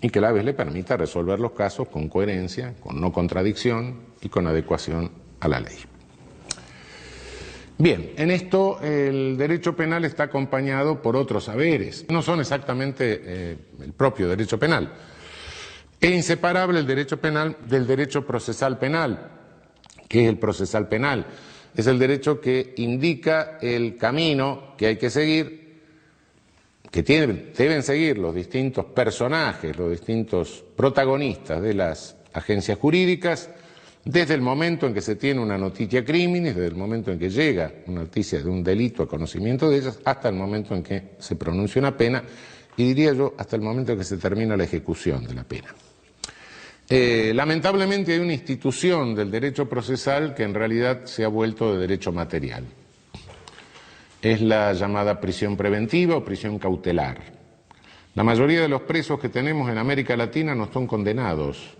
Speaker 1: y que a la vez le permita resolver los casos con coherencia, con no contradicción y con adecuación a la ley. Bien, en esto el derecho penal está acompañado por otros saberes, no son exactamente el propio derecho penal. Es inseparable el derecho penal del derecho procesal penal. ¿Qué es el procesal penal? Es el derecho que indica el camino que hay que seguir, que deben seguir los distintos personajes, los distintos protagonistas de las agencias jurídicas, desde el momento en que se tiene una noticia criminis, desde el momento en que llega una noticia de un delito a conocimiento de ellas, hasta el momento en que se pronuncia una pena, y diría yo, hasta el momento en que se termina la ejecución de la pena. Lamentablemente hay una institución del derecho procesal que en realidad se ha vuelto de derecho material. Es la llamada prisión preventiva o prisión cautelar. La mayoría de los presos que tenemos en América Latina no son condenados,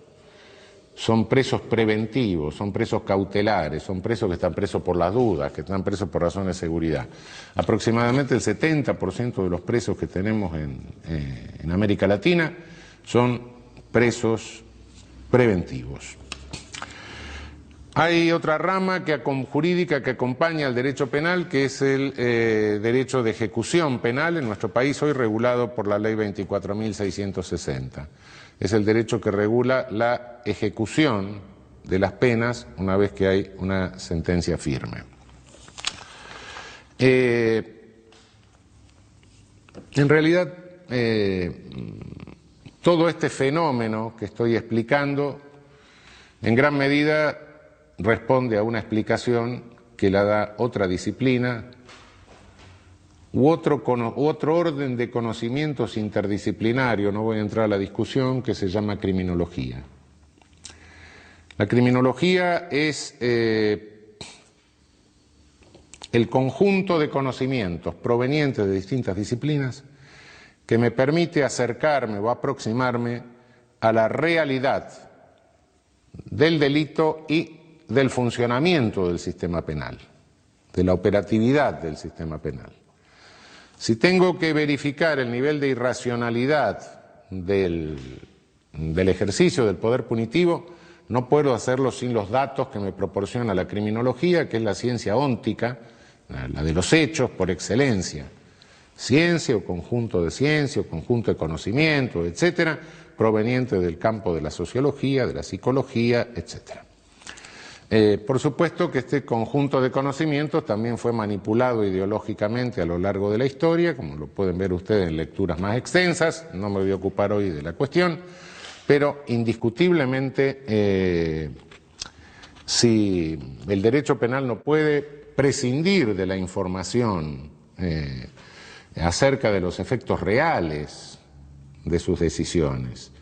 Speaker 1: son presos preventivos, son presos cautelares, son presos que están presos por las dudas, que están presos por razones de seguridad. Aproximadamente el 70% de los presos que tenemos en América Latina son presos preventivos. Hay otra rama jurídica que acompaña al derecho penal, que es el derecho de ejecución penal, en nuestro país hoy regulado por la ley 24.660. Es el derecho que regula la ejecución de las penas una vez que hay una sentencia firme. En realidad, todo este fenómeno que estoy explicando, en gran medida responde a una explicación que la da otra disciplina u otro orden de conocimientos interdisciplinario, no voy a entrar a la discusión, que se llama criminología. La criminología es el conjunto de conocimientos provenientes de distintas disciplinas que me permite acercarme o aproximarme a la realidad del delito y del funcionamiento del sistema penal, de la operatividad del sistema penal. Si tengo que verificar el nivel de irracionalidad del ejercicio del poder punitivo, no puedo hacerlo sin los datos que me proporciona la criminología, que es la ciencia óntica, la de los hechos por excelencia. Ciencia o conjunto de conocimiento, etcétera, proveniente del campo de la sociología, de la psicología, etcétera. Por supuesto que este conjunto de conocimientos también fue manipulado ideológicamente a lo largo de la historia, como lo pueden ver ustedes en lecturas más extensas, no me voy a ocupar hoy de la cuestión, pero indiscutiblemente si el derecho penal no puede prescindir de la información acerca de los efectos reales de sus decisiones.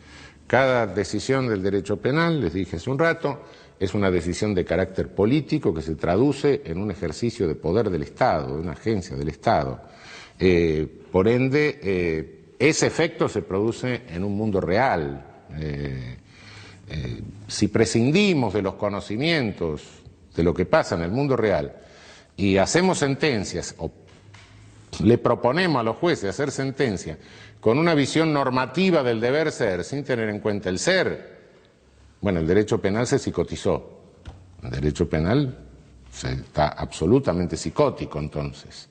Speaker 1: Cada decisión del derecho penal, les dije hace un rato, es una decisión de carácter político que se traduce en un ejercicio de poder del Estado, de una agencia del Estado. Por ende, ese efecto se produce en un mundo real. Si prescindimos de los conocimientos de lo que pasa en el mundo real y hacemos sentencias o le proponemos a los jueces hacer sentencias con una visión normativa del deber ser sin tener en cuenta el ser, bueno, el derecho penal se psicotizó. El derecho penal está absolutamente psicótico entonces.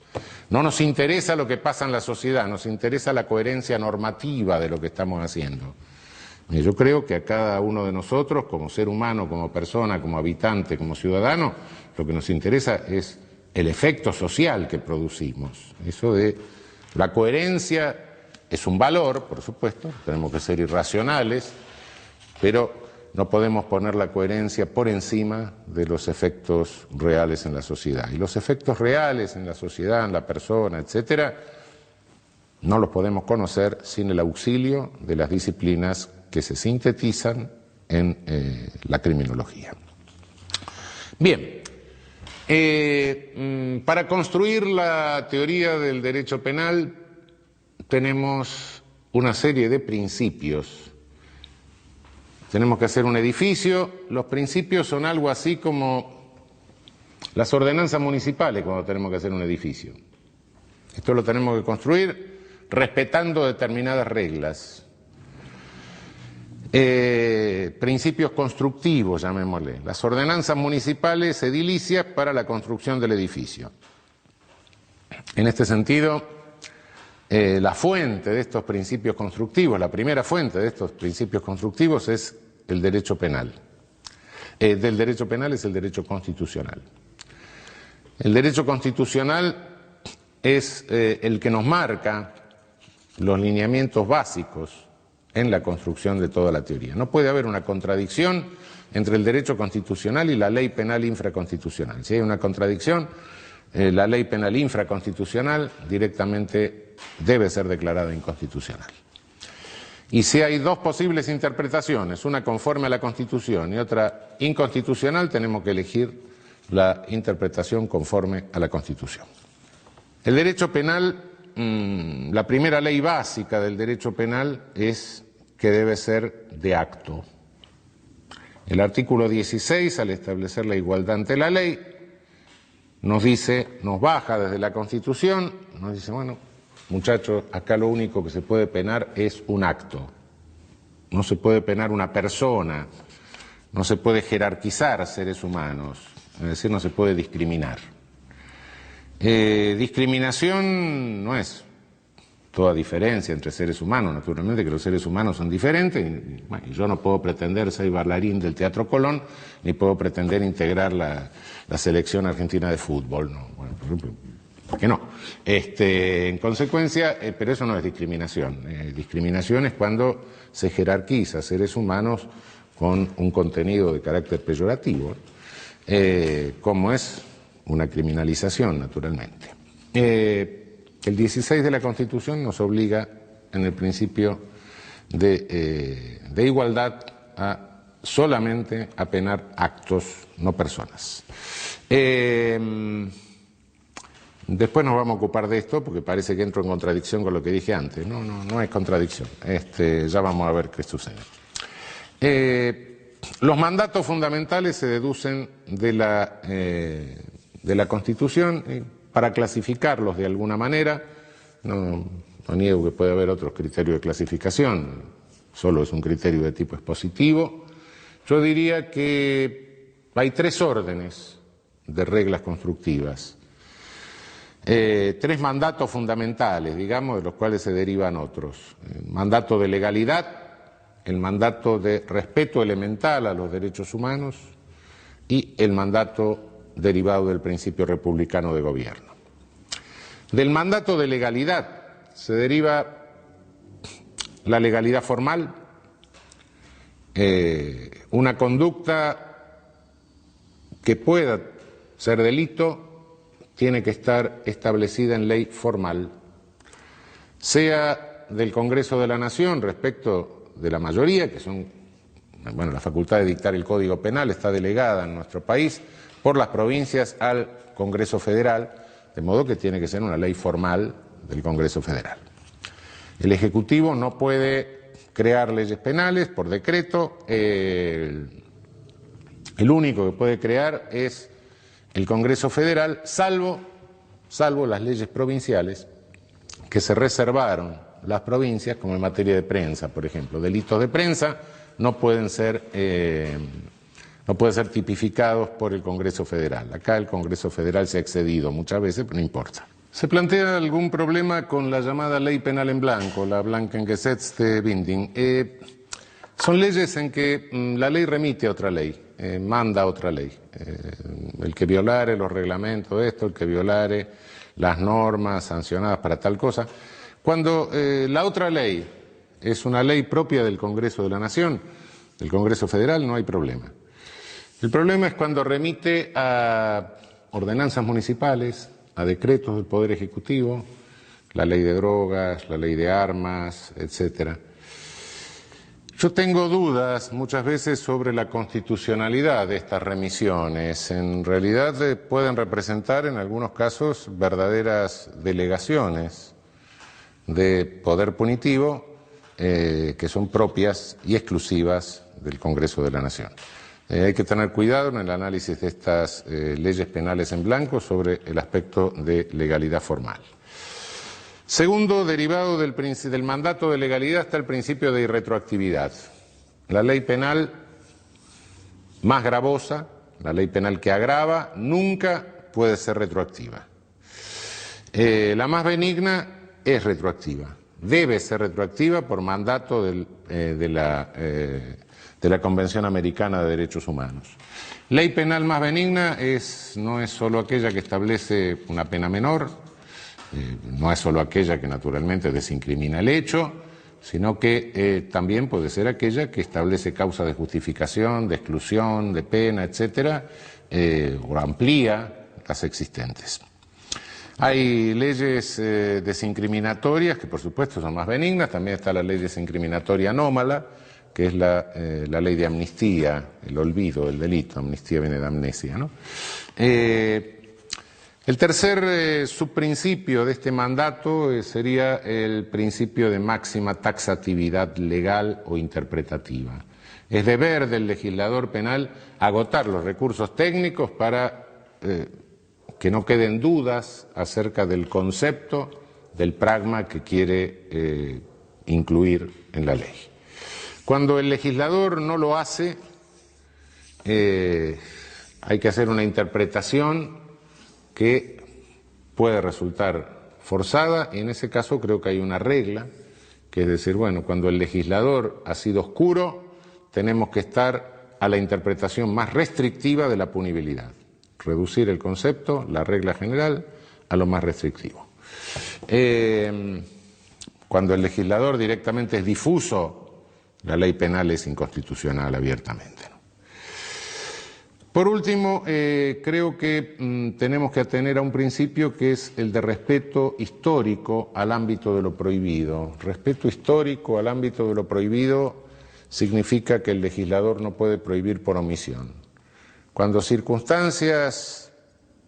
Speaker 1: No nos interesa lo que pasa en la sociedad, nos interesa la coherencia normativa de lo que estamos haciendo. Y yo creo que a cada uno de nosotros, como ser humano, como persona, como habitante, como ciudadano, lo que nos interesa es el efecto social que producimos. Eso de la coherencia es un valor, por supuesto, tenemos que ser irracionales, pero no podemos poner la coherencia por encima de los efectos reales en la sociedad. Y los efectos reales en la sociedad, en la persona, etcétera, no los podemos conocer sin el auxilio de las disciplinas que se sintetizan en la criminología. Bien, para construir la teoría del derecho penal tenemos una serie de principios. Tenemos que hacer un edificio. Los principios son algo así como las ordenanzas municipales cuando tenemos que hacer un edificio. Esto lo tenemos que construir respetando determinadas reglas. Principios constructivos, llamémosle. Las ordenanzas municipales edilicias para la construcción del edificio. En este sentido, la fuente de estos principios constructivos, la primera fuente de estos principios constructivos es el derecho penal. Del derecho penal es el derecho constitucional. El derecho constitucional es el que nos marca los lineamientos básicos en la construcción de toda la teoría. No puede haber una contradicción entre el derecho constitucional y la ley penal infraconstitucional. Si hay una contradicción, la ley penal infraconstitucional directamente debe ser declarada inconstitucional. Y si hay dos posibles interpretaciones, una conforme a la Constitución y otra inconstitucional, tenemos que elegir la interpretación conforme a la Constitución. El derecho penal, la primera ley básica del derecho penal es que debe ser de acto. El artículo 16, al establecer la igualdad ante la ley, nos dice, nos baja desde la Constitución, nos dice, bueno, muchachos, acá lo único que se puede penar es un acto. No se puede penar una persona, no se puede jerarquizar seres humanos, es decir, no se puede discriminar. Discriminación no es toda diferencia entre seres humanos, naturalmente que los seres humanos son diferentes, y, bueno, yo no puedo pretender ser bailarín del Teatro Colón, ni puedo pretender integrar la selección argentina de fútbol, no, bueno, ¿por qué no? En consecuencia, pero eso no es discriminación. Discriminación es cuando se jerarquiza seres humanos con un contenido de carácter peyorativo, como es una criminalización, naturalmente. El 16 de la Constitución nos obliga, en el principio de igualdad, solamente a penar actos, no personas. Después nos vamos a ocupar de esto porque parece que entro en contradicción con lo que dije antes. No es contradicción. Ya vamos a ver qué sucede. Los mandatos fundamentales se deducen de la Constitución y para clasificarlos de alguna manera. No niego que puede haber otros criterios de clasificación, solo es un criterio de tipo expositivo. Yo diría que hay tres órdenes de reglas constructivas. Tres mandatos fundamentales, digamos, de los cuales se derivan otros. El mandato de legalidad, el mandato de respeto elemental a los derechos humanos y el mandato derivado del principio republicano de gobierno. Del mandato de legalidad se deriva la legalidad formal, una conducta que pueda ser delito tiene que estar establecida en ley formal, sea del Congreso de la Nación respecto de la mayoría, que son, bueno, la facultad de dictar el Código Penal está delegada en nuestro país por las provincias al Congreso Federal, de modo que tiene que ser una ley formal del Congreso Federal. El Ejecutivo no puede crear leyes penales por decreto, el único que puede crear es el Congreso Federal, salvo las leyes provinciales que se reservaron las provincias, como en materia de prensa, por ejemplo. Delitos de prensa no pueden ser tipificados por el Congreso Federal. Acá el Congreso Federal se ha excedido muchas veces, pero no importa. ¿Se plantea algún problema con la llamada ley penal en blanco, la Blankengesetzbindung? Son leyes en que la ley remite a otra ley, manda a otra ley. El que violare los reglamentos de esto, el que violare las normas sancionadas para tal cosa. Cuando la otra ley es una ley propia del Congreso de la Nación, del Congreso Federal no hay problema. El problema es cuando remite a ordenanzas municipales, a decretos del Poder Ejecutivo, la ley de drogas, la ley de armas, etcétera. Yo tengo dudas muchas veces sobre la constitucionalidad de estas remisiones. En realidad pueden representar en algunos casos verdaderas delegaciones de poder punitivo que son propias y exclusivas del Congreso de la Nación. Hay que tener cuidado en el análisis de estas leyes penales en blanco sobre el aspecto de legalidad formal. Segundo, derivado del mandato de legalidad está el principio de irretroactividad. La ley penal más gravosa, la ley penal que agrava, nunca puede ser retroactiva. La más benigna es retroactiva, debe ser retroactiva por mandato de la Convención Americana de Derechos Humanos. Ley penal más benigna no es solo aquella que establece una pena menor, no es solo aquella que naturalmente desincrimina el hecho, sino que también puede ser aquella que establece causa de justificación, de exclusión, de pena, etcétera, o amplía las existentes. Hay leyes desincriminatorias que por supuesto son más benignas, también está la ley desincriminatoria anómala, que es la ley de amnistía, el olvido del delito, amnistía viene de amnesia, ¿no? El tercer subprincipio de este mandato sería el principio de máxima taxatividad legal o interpretativa. Es deber del legislador penal agotar los recursos técnicos para que no queden dudas acerca del concepto, del pragma que quiere incluir en la ley. Cuando el legislador no lo hace, hay que hacer una interpretación que puede resultar forzada, y en ese caso creo que hay una regla, que es decir, bueno, cuando el legislador ha sido oscuro, tenemos que estar a la interpretación más restrictiva de la punibilidad, reducir el concepto, la regla general, a lo más restrictivo. Cuando el legislador directamente es difuso, la ley penal es inconstitucional abiertamente, ¿no? Por último, creo que tenemos que atener a un principio que es el de respeto histórico al ámbito de lo prohibido. Respeto histórico al ámbito de lo prohibido significa que el legislador no puede prohibir por omisión. Cuando circunstancias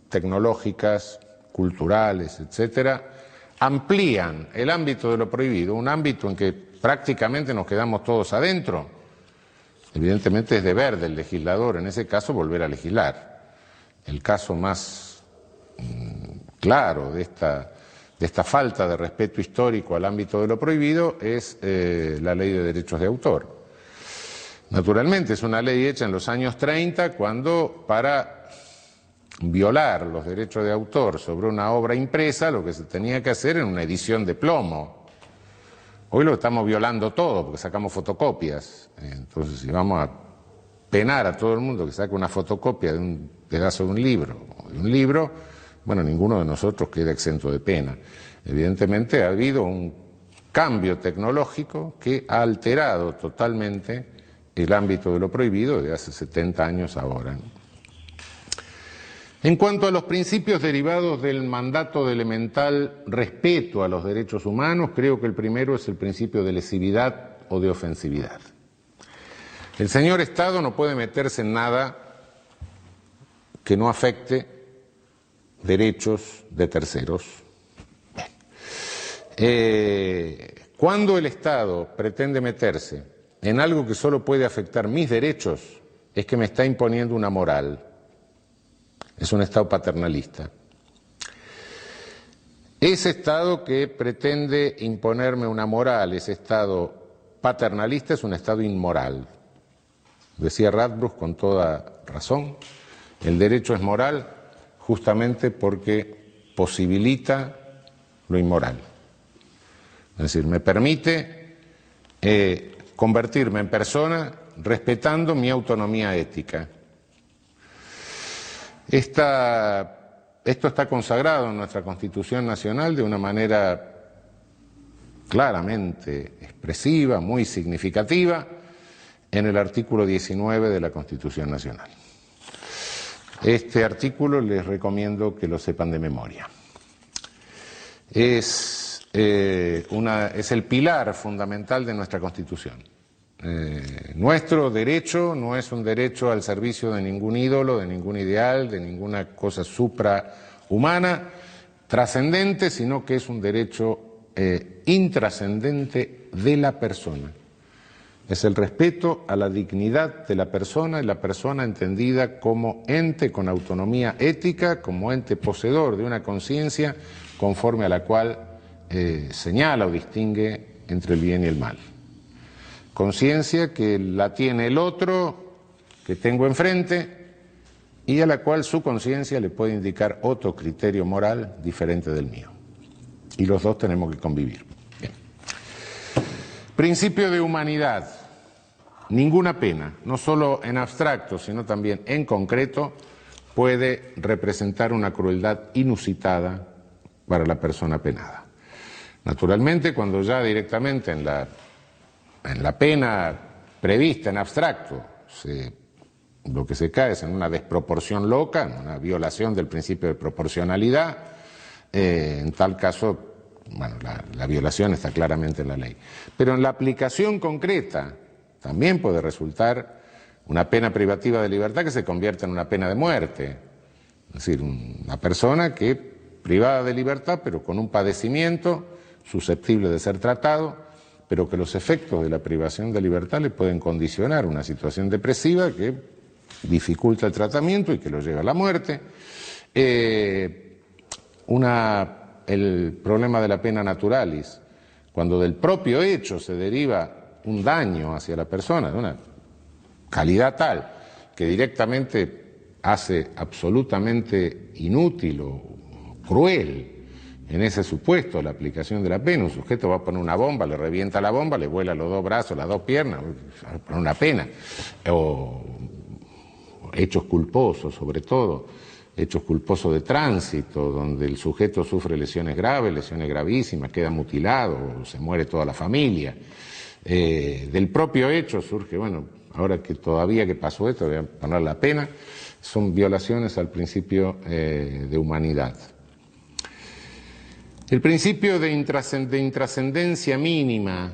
Speaker 1: tecnológicas, culturales, etcétera, amplían el ámbito de lo prohibido, un ámbito en que prácticamente nos quedamos todos adentro, evidentemente es deber del legislador en ese caso volver a legislar. El caso más claro de esta falta de respeto histórico al ámbito de lo prohibido es la Ley de Derechos de Autor. Naturalmente es una ley hecha en los años 30 cuando para violar los derechos de autor sobre una obra impresa lo que se tenía que hacer era una edición de plomo. Hoy lo estamos violando todo porque sacamos fotocopias. Entonces, si vamos a penar a todo el mundo que saque una fotocopia de un pedazo de un libro, bueno, ninguno de nosotros queda exento de pena. Evidentemente ha habido un cambio tecnológico que ha alterado totalmente el ámbito de lo prohibido de hace 70 años ahora, ¿no? En cuanto a los principios derivados del mandato de elemental respeto a los derechos humanos, creo que el primero es el principio de lesividad o de ofensividad. El señor Estado no puede meterse en nada que no afecte derechos de terceros. Cuando el Estado pretende meterse en algo que solo puede afectar mis derechos, es que me está imponiendo una moral. Es un Estado paternalista. Ese Estado que pretende imponerme una moral, ese Estado paternalista, es un Estado inmoral. Decía Radbruch con toda razón, el derecho es moral justamente porque posibilita lo inmoral. Es decir, me permite convertirme en persona respetando mi autonomía ética. Esto está consagrado en nuestra Constitución Nacional de una manera claramente expresiva, muy significativa, en el artículo 19 de la Constitución Nacional. Este artículo les recomiendo que lo sepan de memoria. Es el pilar fundamental de nuestra Constitución. Nuestro derecho no es un derecho al servicio de ningún ídolo, de ningún ideal, de ninguna cosa suprahumana, trascendente, sino que es un derecho intrascendente de la persona. Es el respeto a la dignidad de la persona y la persona entendida como ente con autonomía ética, como ente poseedor de una conciencia conforme a la cual señala o distingue entre el bien y el mal. Conciencia que la tiene el otro, que tengo enfrente, y a la cual su conciencia le puede indicar otro criterio moral diferente del mío. Y los dos tenemos que convivir. Bien. Principio de humanidad. Ninguna pena, no solo en abstracto, sino también en concreto, puede representar una crueldad inusitada para la persona penada. Naturalmente, cuando ya directamente en la pena prevista en abstracto lo que se cae es en una desproporción loca, en una violación del principio de proporcionalidad, en tal caso, bueno, la violación está claramente en la ley. Pero en la aplicación concreta también puede resultar una pena privativa de libertad que se convierta en una pena de muerte. Es decir, una persona que privada de libertad, pero con un padecimiento susceptible de ser tratado, pero que los efectos de la privación de libertad le pueden condicionar una situación depresiva que dificulta el tratamiento y que lo lleva a la muerte. El problema de la pena naturalis, cuando del propio hecho se deriva un daño hacia la persona de una calidad tal que directamente hace absolutamente inútil o cruel en ese supuesto la aplicación de la pena. Un sujeto va a poner una bomba, le revienta la bomba, le vuela los dos brazos, las dos piernas, va a poner una pena. O hechos culposos, sobre todo, hechos culposos de tránsito, donde el sujeto sufre lesiones graves, lesiones gravísimas, queda mutilado, se muere toda la familia. Del propio hecho surge, bueno, ahora que todavía que pasó esto, voy a poner la pena, son violaciones al principio de humanidad. El principio de intrascendencia mínima,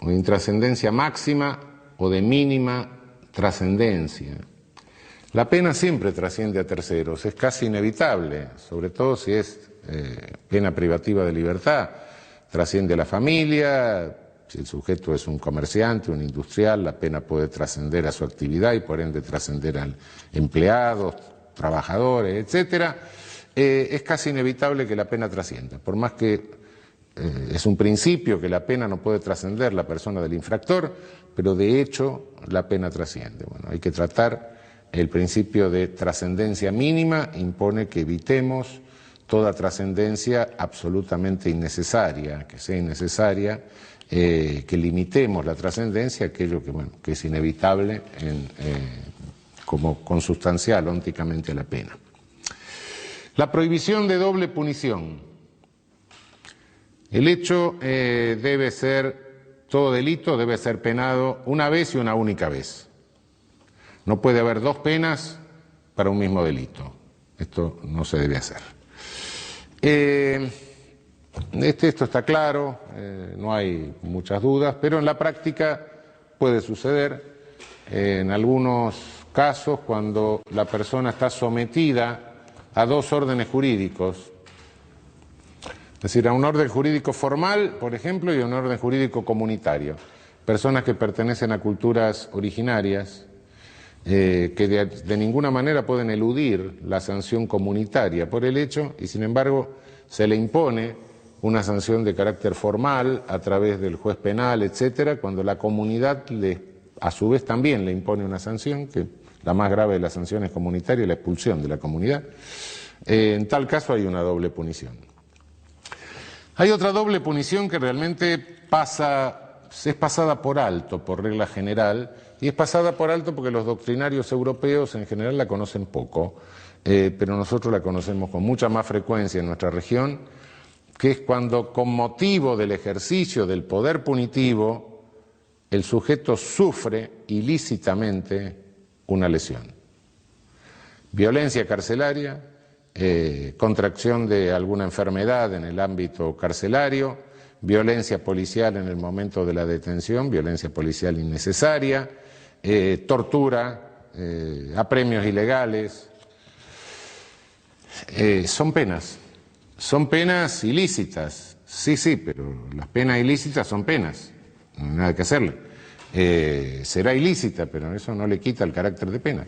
Speaker 1: o de intrascendencia máxima, o de mínima trascendencia. La pena siempre trasciende a terceros, es casi inevitable, sobre todo si es pena privativa de libertad, trasciende a la familia. Si el sujeto es un comerciante, un industrial, la pena puede trascender a su actividad y por ende trascender a empleados, trabajadores, etcétera. Es casi inevitable que la pena trascienda, por más que es un principio que la pena no puede trascender la persona del infractor, pero de hecho la pena trasciende. Bueno, hay que tratar el principio de trascendencia mínima, impone que evitemos toda trascendencia absolutamente innecesaria, que sea innecesaria, que limitemos la trascendencia a aquello que es inevitable como consustancial ónticamente a la pena. La prohibición de doble punición. El hecho todo delito debe ser penado una vez y una única vez. No puede haber dos penas para un mismo delito. Esto no se debe hacer. Esto está claro, no hay muchas dudas, pero en la práctica puede suceder en algunos casos cuando la persona está sometida a dos órdenes jurídicos, es decir, a un orden jurídico formal, por ejemplo, y a un orden jurídico comunitario. Personas que pertenecen a culturas originarias, que de ninguna manera pueden eludir la sanción comunitaria por el hecho, y sin embargo se le impone una sanción de carácter formal a través del juez penal, etcétera, cuando la comunidad a su vez también le impone una sanción, que la más grave de las sanciones comunitarias es la expulsión de la comunidad. En tal caso hay una doble punición. Hay otra doble punición que realmente es pasada por alto por regla general, y es pasada por alto porque los doctrinarios europeos en general la conocen poco, pero nosotros la conocemos con mucha más frecuencia en nuestra región, que es cuando con motivo del ejercicio del poder punitivo el sujeto sufre ilícitamente una lesión. Violencia carcelaria, contracción de alguna enfermedad en el ámbito carcelario, violencia policial en el momento de la detención, violencia policial innecesaria, tortura, apremios ilegales. Son penas ilícitas, sí, pero las penas ilícitas son penas, no hay nada que hacerle. Será ilícita, pero eso no le quita el carácter de pena.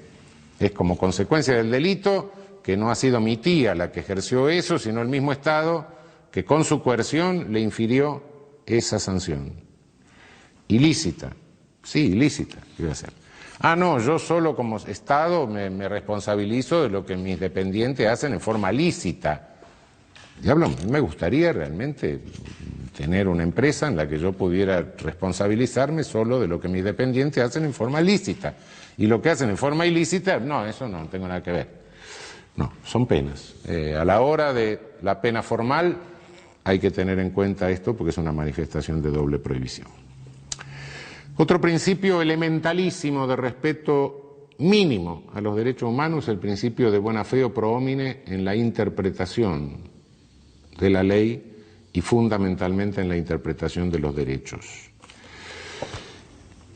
Speaker 1: Es como consecuencia del delito que no ha sido mi tía la que ejerció eso, sino el mismo Estado que con su coerción le infirió esa sanción. Ilícita, sí, ilícita, ¿qué iba a hacer? No, yo solo como Estado me responsabilizo de lo que mis dependientes hacen en forma lícita. Diablo, a mí me gustaría realmente tener una empresa en la que yo pudiera responsabilizarme solo de lo que mis dependientes hacen en forma lícita. Y lo que hacen en forma ilícita, no, eso no tengo nada que ver. No, son penas. A la hora de la pena formal hay que tener en cuenta esto porque es una manifestación de doble prohibición. Otro principio elementalísimo de respeto mínimo a los derechos humanos es el principio de buena fe o pro homine en la interpretación de la ley y fundamentalmente en la interpretación de los derechos.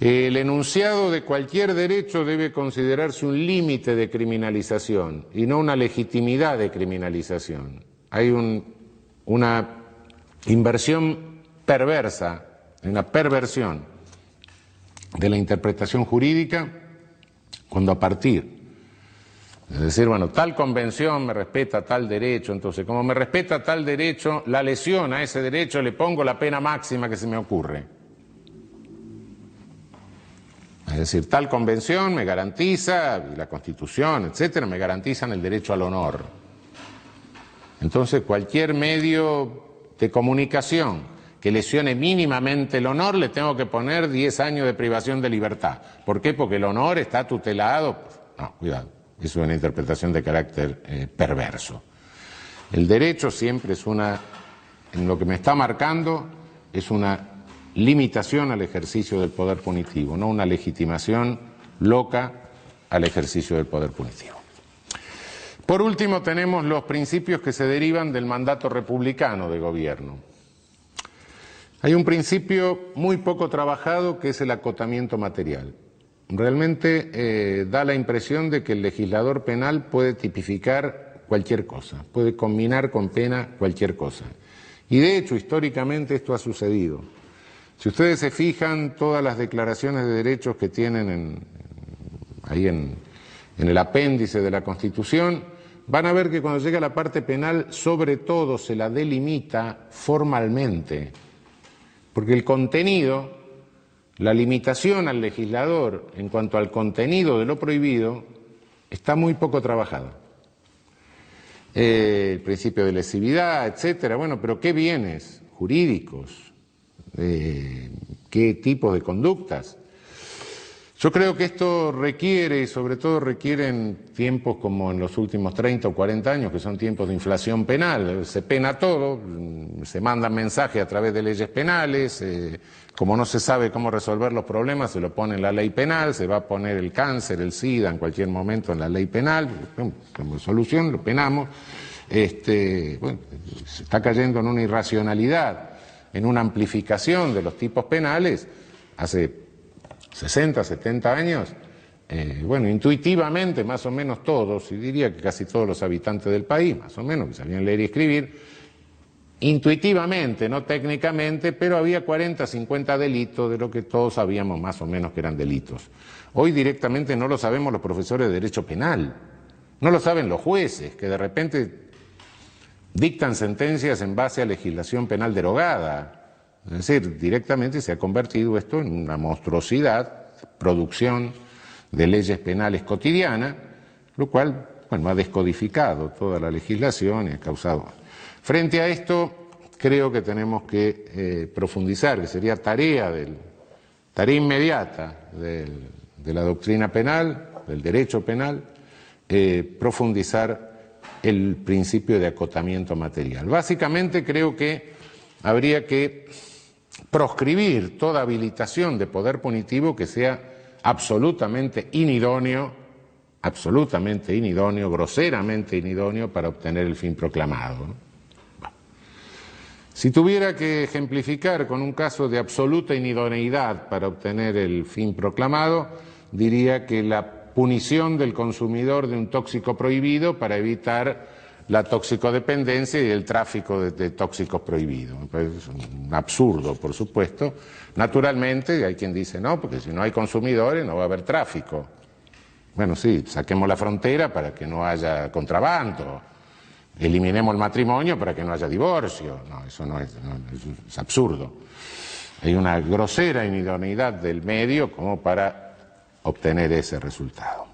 Speaker 1: El enunciado de cualquier derecho debe considerarse un límite de criminalización y no una legitimidad de criminalización. Hay una inversión perversa, una perversión de la interpretación jurídica cuando a partir es decir, bueno, tal convención me respeta tal derecho, entonces como me respeta tal derecho, la lesión a ese derecho le pongo la pena máxima que se me ocurre. Es decir, tal convención me garantiza, y la Constitución, etcétera, me garantizan el derecho al honor. Entonces cualquier medio de comunicación que lesione mínimamente el honor, le tengo que poner 10 años de privación de libertad. ¿Por qué? Porque el honor está tutelado. No, cuidado. Eso es una interpretación de carácter perverso. El derecho siempre es en lo que me está marcando, es una limitación al ejercicio del poder punitivo, no una legitimación loca al ejercicio del poder punitivo. Por último, tenemos los principios que se derivan del mandato republicano de gobierno. Hay un principio muy poco trabajado que es el acotamiento material. Realmente da la impresión de que el legislador penal puede tipificar cualquier cosa, puede combinar con pena cualquier cosa. Y de hecho, históricamente esto ha sucedido. Si ustedes se fijan, todas las declaraciones de derechos que tienen ahí en el apéndice de la Constitución, van a ver que cuando llega la parte penal, sobre todo se la delimita formalmente, porque el contenido, la limitación al legislador en cuanto al contenido de lo prohibido está muy poco trabajada. El principio de lesividad, etcétera, bueno, pero ¿qué bienes jurídicos? ¿Qué tipos de conductas? Yo creo que esto requiere, y sobre todo requiere en tiempos como en los últimos 30 o 40 años, que son tiempos de inflación penal, se pena todo, se mandan mensajes a través de leyes penales, como no se sabe cómo resolver los problemas, se lo pone en la ley penal, se va a poner el cáncer, el SIDA en cualquier momento en la ley penal, como solución lo penamos, bueno, se está cayendo en una irracionalidad, en una amplificación de los tipos penales, hace 60, 70 años, bueno, intuitivamente más o menos todos, y diría que casi todos los habitantes del país, más o menos, que sabían leer y escribir, intuitivamente, no técnicamente, pero había 40, 50 delitos de lo que todos sabíamos más o menos que eran delitos. Hoy directamente no lo sabemos los profesores de Derecho Penal, no lo saben los jueces, que de repente dictan sentencias en base a legislación penal derogada. Es decir, directamente se ha convertido esto en una monstruosidad, producción de leyes penales cotidiana, lo cual, bueno, ha descodificado toda la legislación y ha causado. Frente a esto, creo que tenemos que profundizar, que sería tarea inmediata de la doctrina penal, del derecho penal, profundizar el principio de acotamiento material. Básicamente creo que habría que proscribir toda habilitación de poder punitivo que sea absolutamente inidóneo, groseramente inidóneo para obtener el fin proclamado, ¿no? Si tuviera que ejemplificar con un caso de absoluta inidoneidad para obtener el fin proclamado, diría que la punición del consumidor de un tóxico prohibido para evitar la toxicodependencia y el tráfico de tóxicos prohibidos. Es un absurdo, por supuesto. Naturalmente, hay quien dice, no, porque si no hay consumidores no va a haber tráfico. Bueno, sí, saquemos la frontera para que no haya contrabando. Eliminemos el matrimonio para que no haya divorcio. No, eso no es absurdo. Hay una grosera inidoneidad del medio como para obtener ese resultado.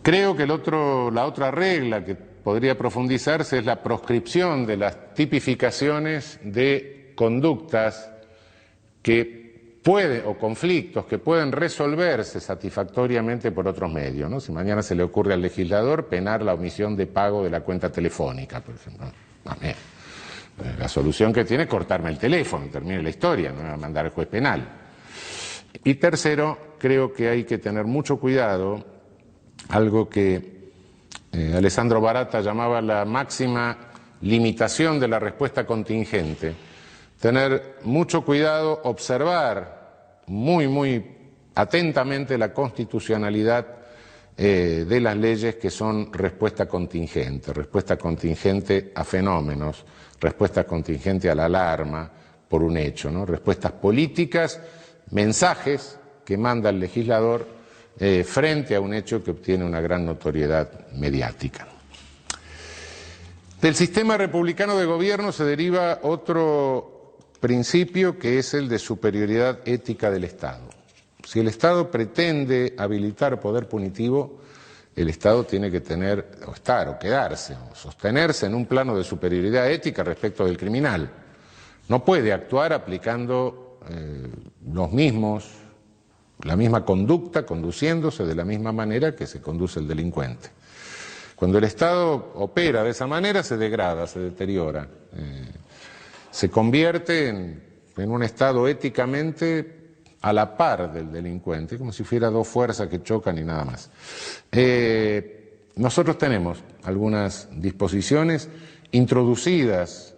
Speaker 1: Creo que la otra regla que podría profundizarse es la proscripción de las tipificaciones de conductas o conflictos que pueden resolverse satisfactoriamente por otros medios, ¿no? Si mañana se le ocurre al legislador penar la omisión de pago de la cuenta telefónica, por ejemplo, la solución que tiene es cortarme el teléfono, termine la historia, no me va a mandar al juez penal. Y tercero, creo que hay que tener mucho cuidado, algo que Alessandro Baratta llamaba la máxima limitación de la respuesta contingente. Tener mucho cuidado, observar muy atentamente la constitucionalidad de las leyes que son respuesta contingente a fenómenos, respuesta contingente a la alarma por un hecho, ¿no? Respuestas políticas, mensajes que manda el legislador frente a un hecho que obtiene una gran notoriedad mediática. Del sistema republicano de gobierno se deriva otro principio que es el de superioridad ética del Estado. Si el Estado pretende habilitar poder punitivo, el Estado tiene que tener, quedarse, o sostenerse en un plano de superioridad ética respecto del criminal. No puede actuar aplicando la misma conducta, conduciéndose de la misma manera que se conduce el delincuente. Cuando el Estado opera de esa manera, se degrada, se deteriora. Se convierte en un Estado éticamente a la par del delincuente, como si fuera dos fuerzas que chocan y nada más. Nosotros tenemos algunas disposiciones introducidas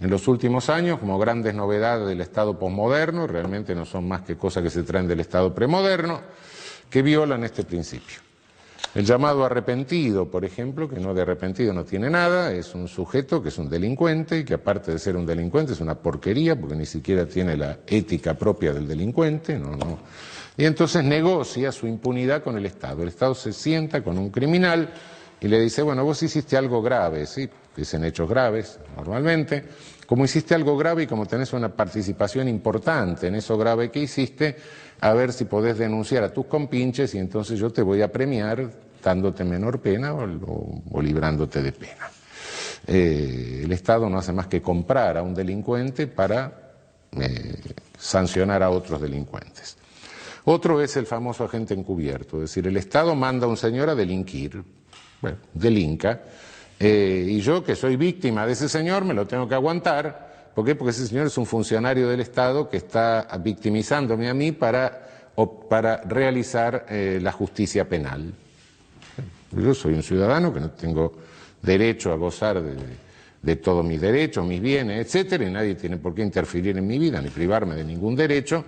Speaker 1: en los últimos años como grandes novedades del Estado posmoderno, realmente no son más que cosas que se traen del Estado premoderno, que violan este principio. El llamado arrepentido, por ejemplo, que no de arrepentido no tiene nada, es un sujeto que es un delincuente y que aparte de ser un delincuente es una porquería porque ni siquiera tiene la ética propia del delincuente, y entonces negocia su impunidad con el Estado. El Estado se sienta con un criminal y le dice, bueno, vos hiciste algo grave, ¿sí? Dicen hechos graves normalmente, como hiciste algo grave y como tenés una participación importante en eso grave que hiciste, a ver si podés denunciar a tus compinches y entonces yo te voy a premiar dándote menor pena o librándote de pena. El Estado no hace más que comprar a un delincuente para sancionar a otros delincuentes. Otro es el famoso agente encubierto, es decir, el Estado manda a un señor a delinquir, bueno, delinca, y yo que soy víctima de ese señor me lo tengo que aguantar. ¿Por qué? Porque ese señor es un funcionario del Estado que está victimizándome a mí para realizar la justicia penal. Yo soy un ciudadano que no tengo derecho a gozar de todos mis derechos, mis bienes, etcétera, y nadie tiene por qué interferir en mi vida ni privarme de ningún derecho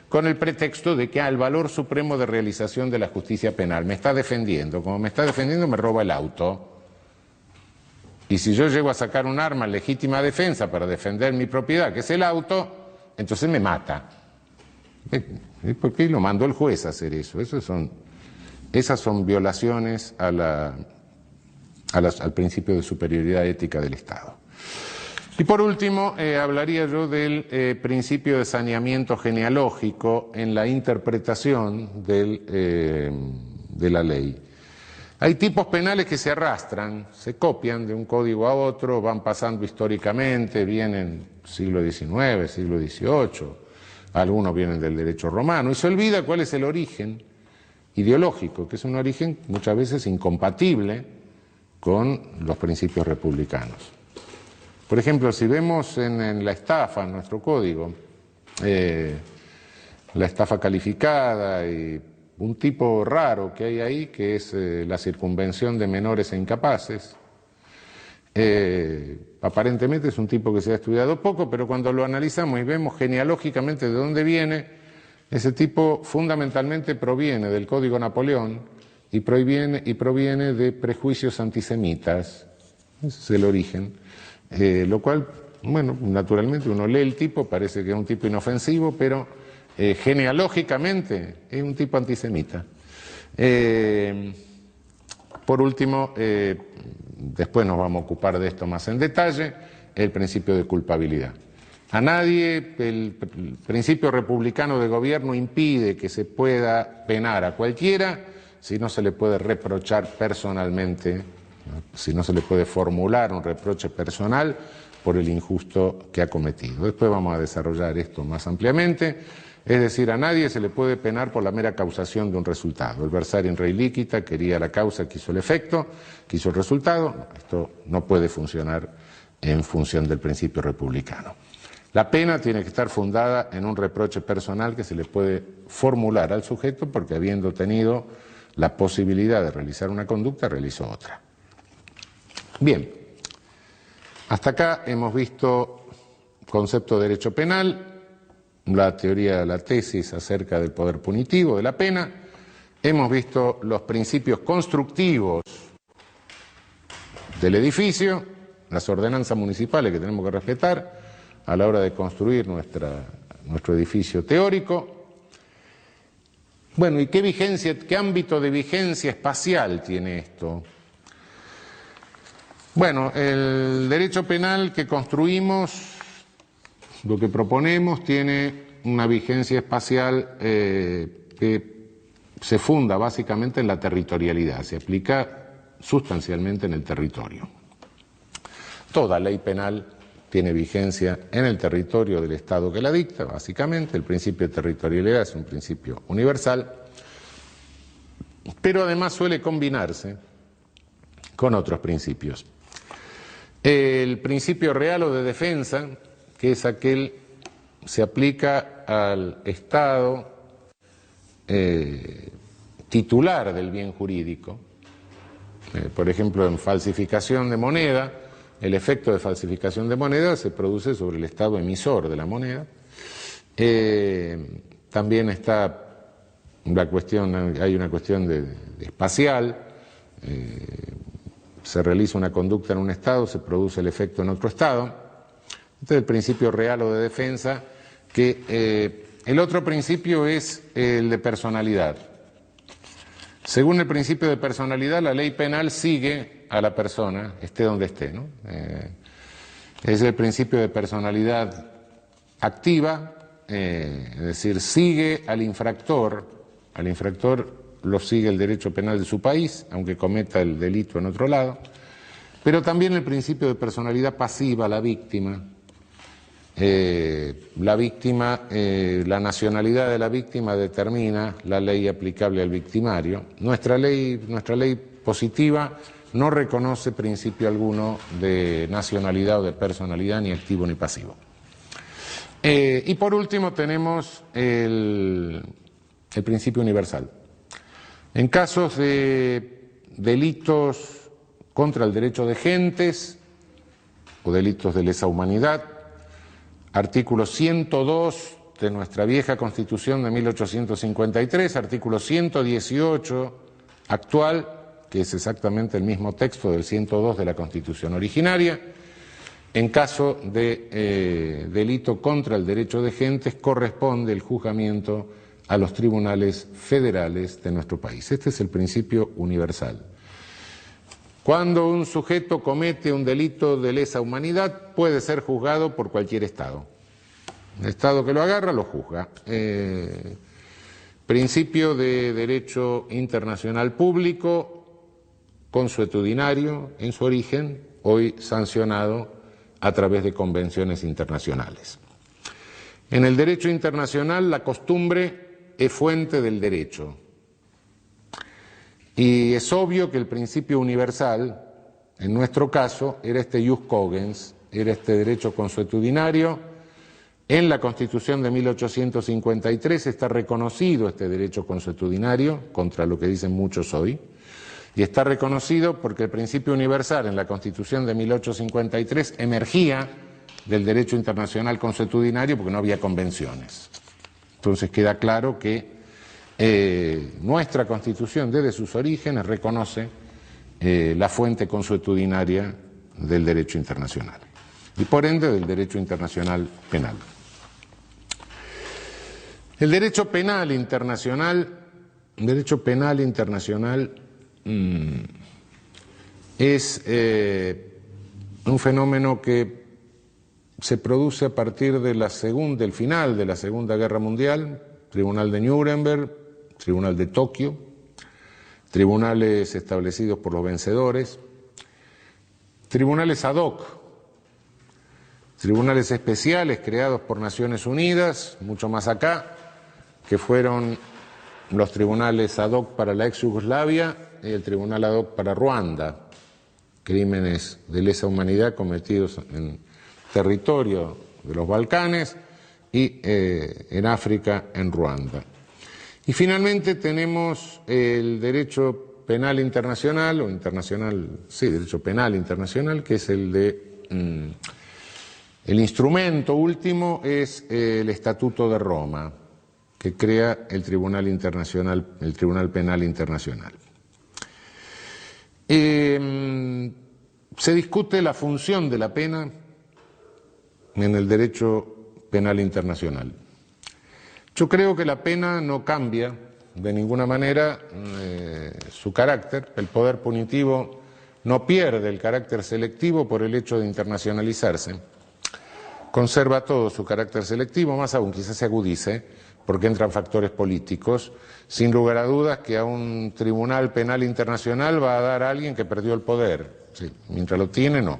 Speaker 1: con el pretexto de que el valor supremo de realización de la justicia penal me está defendiendo. Como me está defendiendo, me roba el auto. Y si yo llego a sacar un arma en legítima defensa para defender mi propiedad, que es el auto, entonces me mata. ¿Por qué lo mandó el juez a hacer eso? Esas son violaciones al principio de superioridad ética del Estado. Y por último, hablaría yo del principio de saneamiento genealógico en la interpretación de la ley. Hay tipos penales que se arrastran, se copian de un código a otro, van pasando históricamente, vienen siglo XIX, siglo XVIII, algunos vienen del derecho romano, y se olvida cuál es el origen ideológico, que es un origen muchas veces incompatible con los principios republicanos. Por ejemplo, si vemos en la estafa, en nuestro código, la estafa calificada y un tipo raro que hay ahí, que es la circunvención de menores e incapaces. Aparentemente es un tipo que se ha estudiado poco, pero cuando lo analizamos y vemos genealógicamente de dónde viene, ese tipo fundamentalmente proviene del Código Napoleón y proviene de prejuicios antisemitas. Ese es el origen. Lo cual, bueno, naturalmente uno lee el tipo, parece que es un tipo inofensivo, pero genealógicamente es un tipo antisemita. Por último, después nos vamos a ocupar de esto más en detalle, el principio de culpabilidad. A nadie, el principio republicano de gobierno impide que se pueda penar a cualquiera si no se le puede reprochar personalmente, ¿no? Si no se le puede formular un reproche personal por el injusto que ha cometido. Después vamos a desarrollar esto más ampliamente. Es decir, a nadie se le puede penar por la mera causación de un resultado. El versarium rei licita quería la causa, quiso el efecto, quiso el resultado. Esto no puede funcionar en función del principio republicano. La pena tiene que estar fundada en un reproche personal que se le puede formular al sujeto porque habiendo tenido la posibilidad de realizar una conducta, realizó otra. Bien, hasta acá hemos visto concepto de derecho penal, la teoría, la tesis acerca del poder punitivo, de la pena. Hemos visto los principios constructivos del edificio, las ordenanzas municipales que tenemos que respetar a la hora de construir nuestro edificio teórico. Bueno, ¿y qué vigencia, qué ámbito de vigencia espacial tiene esto? Bueno, el derecho penal que construimos, lo que proponemos, tiene una vigencia espacial que se funda básicamente en la territorialidad, se aplica sustancialmente en el territorio. Toda ley penal tiene vigencia en el territorio del Estado que la dicta, básicamente. El principio de territorialidad es un principio universal, pero además suele combinarse con otros principios. El principio real o de defensa, que es aquel que se aplica al Estado titular del bien jurídico. Por ejemplo, en falsificación de moneda, el efecto de falsificación de moneda se produce sobre el Estado emisor de la moneda. También está la cuestión, hay una cuestión de espacial. Se realiza una conducta en un Estado, se produce el efecto en otro Estado. Este es el principio real o de defensa, que el otro principio es el de personalidad. Según el principio de personalidad, la ley penal sigue a la persona, esté donde esté, ¿no? Es el principio de personalidad activa, es decir, sigue al infractor lo sigue el derecho penal de su país, aunque cometa el delito en otro lado, pero también el principio de personalidad pasiva, la víctima. La nacionalidad de la víctima determina la ley aplicable al victimario. Nuestra ley positiva no reconoce principio alguno de nacionalidad o de personalidad, ni activo ni pasivo. Y por último tenemos el principio universal. En casos de delitos contra el derecho de gentes o delitos de lesa humanidad, artículo 102 de nuestra vieja Constitución de 1853, artículo 118 actual, que es exactamente el mismo texto del 102 de la Constitución originaria. En caso de delito contra el derecho de gentes, corresponde el juzgamiento a los tribunales federales de nuestro país. Este es el principio universal. Cuando un sujeto comete un delito de lesa humanidad, puede ser juzgado por cualquier Estado. El Estado que lo agarra lo juzga. Principio de derecho internacional público, consuetudinario en su origen, hoy sancionado a través de convenciones internacionales. En el derecho internacional, la costumbre es fuente del derecho. Y es obvio que el principio universal, en nuestro caso, era este ius cogens, era este derecho consuetudinario. En la Constitución de 1853 está reconocido este derecho consuetudinario, contra lo que dicen muchos hoy, y está reconocido porque el principio universal en la Constitución de 1853 emergía del derecho internacional consuetudinario porque no había convenciones. Entonces queda claro que nuestra Constitución desde sus orígenes reconoce la fuente consuetudinaria del derecho internacional y por ende del derecho internacional penal. El derecho penal internacional es un fenómeno que se produce a partir de del final de la Segunda Guerra Mundial, Tribunal de Nuremberg, Tribunal de Tokio, tribunales establecidos por los vencedores, tribunales ad hoc, tribunales especiales creados por Naciones Unidas, mucho más acá, que fueron los tribunales ad hoc para la ex Yugoslavia y el tribunal ad hoc para Ruanda, crímenes de lesa humanidad cometidos en territorio de los Balcanes y en África, en Ruanda. Y finalmente tenemos el derecho penal internacional, o internacional, sí, derecho penal internacional, que es el de, el instrumento último es el Estatuto de Roma, que crea el Tribunal Internacional, el Tribunal Penal Internacional. Se discute la función de la pena en el derecho penal internacional. Yo creo que la pena no cambia de ninguna manera su carácter. El poder punitivo no pierde el carácter selectivo por el hecho de internacionalizarse. Conserva todo su carácter selectivo, más aún quizás se agudice porque entran factores políticos. Sin lugar a dudas que a un tribunal penal internacional va a dar a alguien que perdió el poder. Sí, mientras lo tiene, no.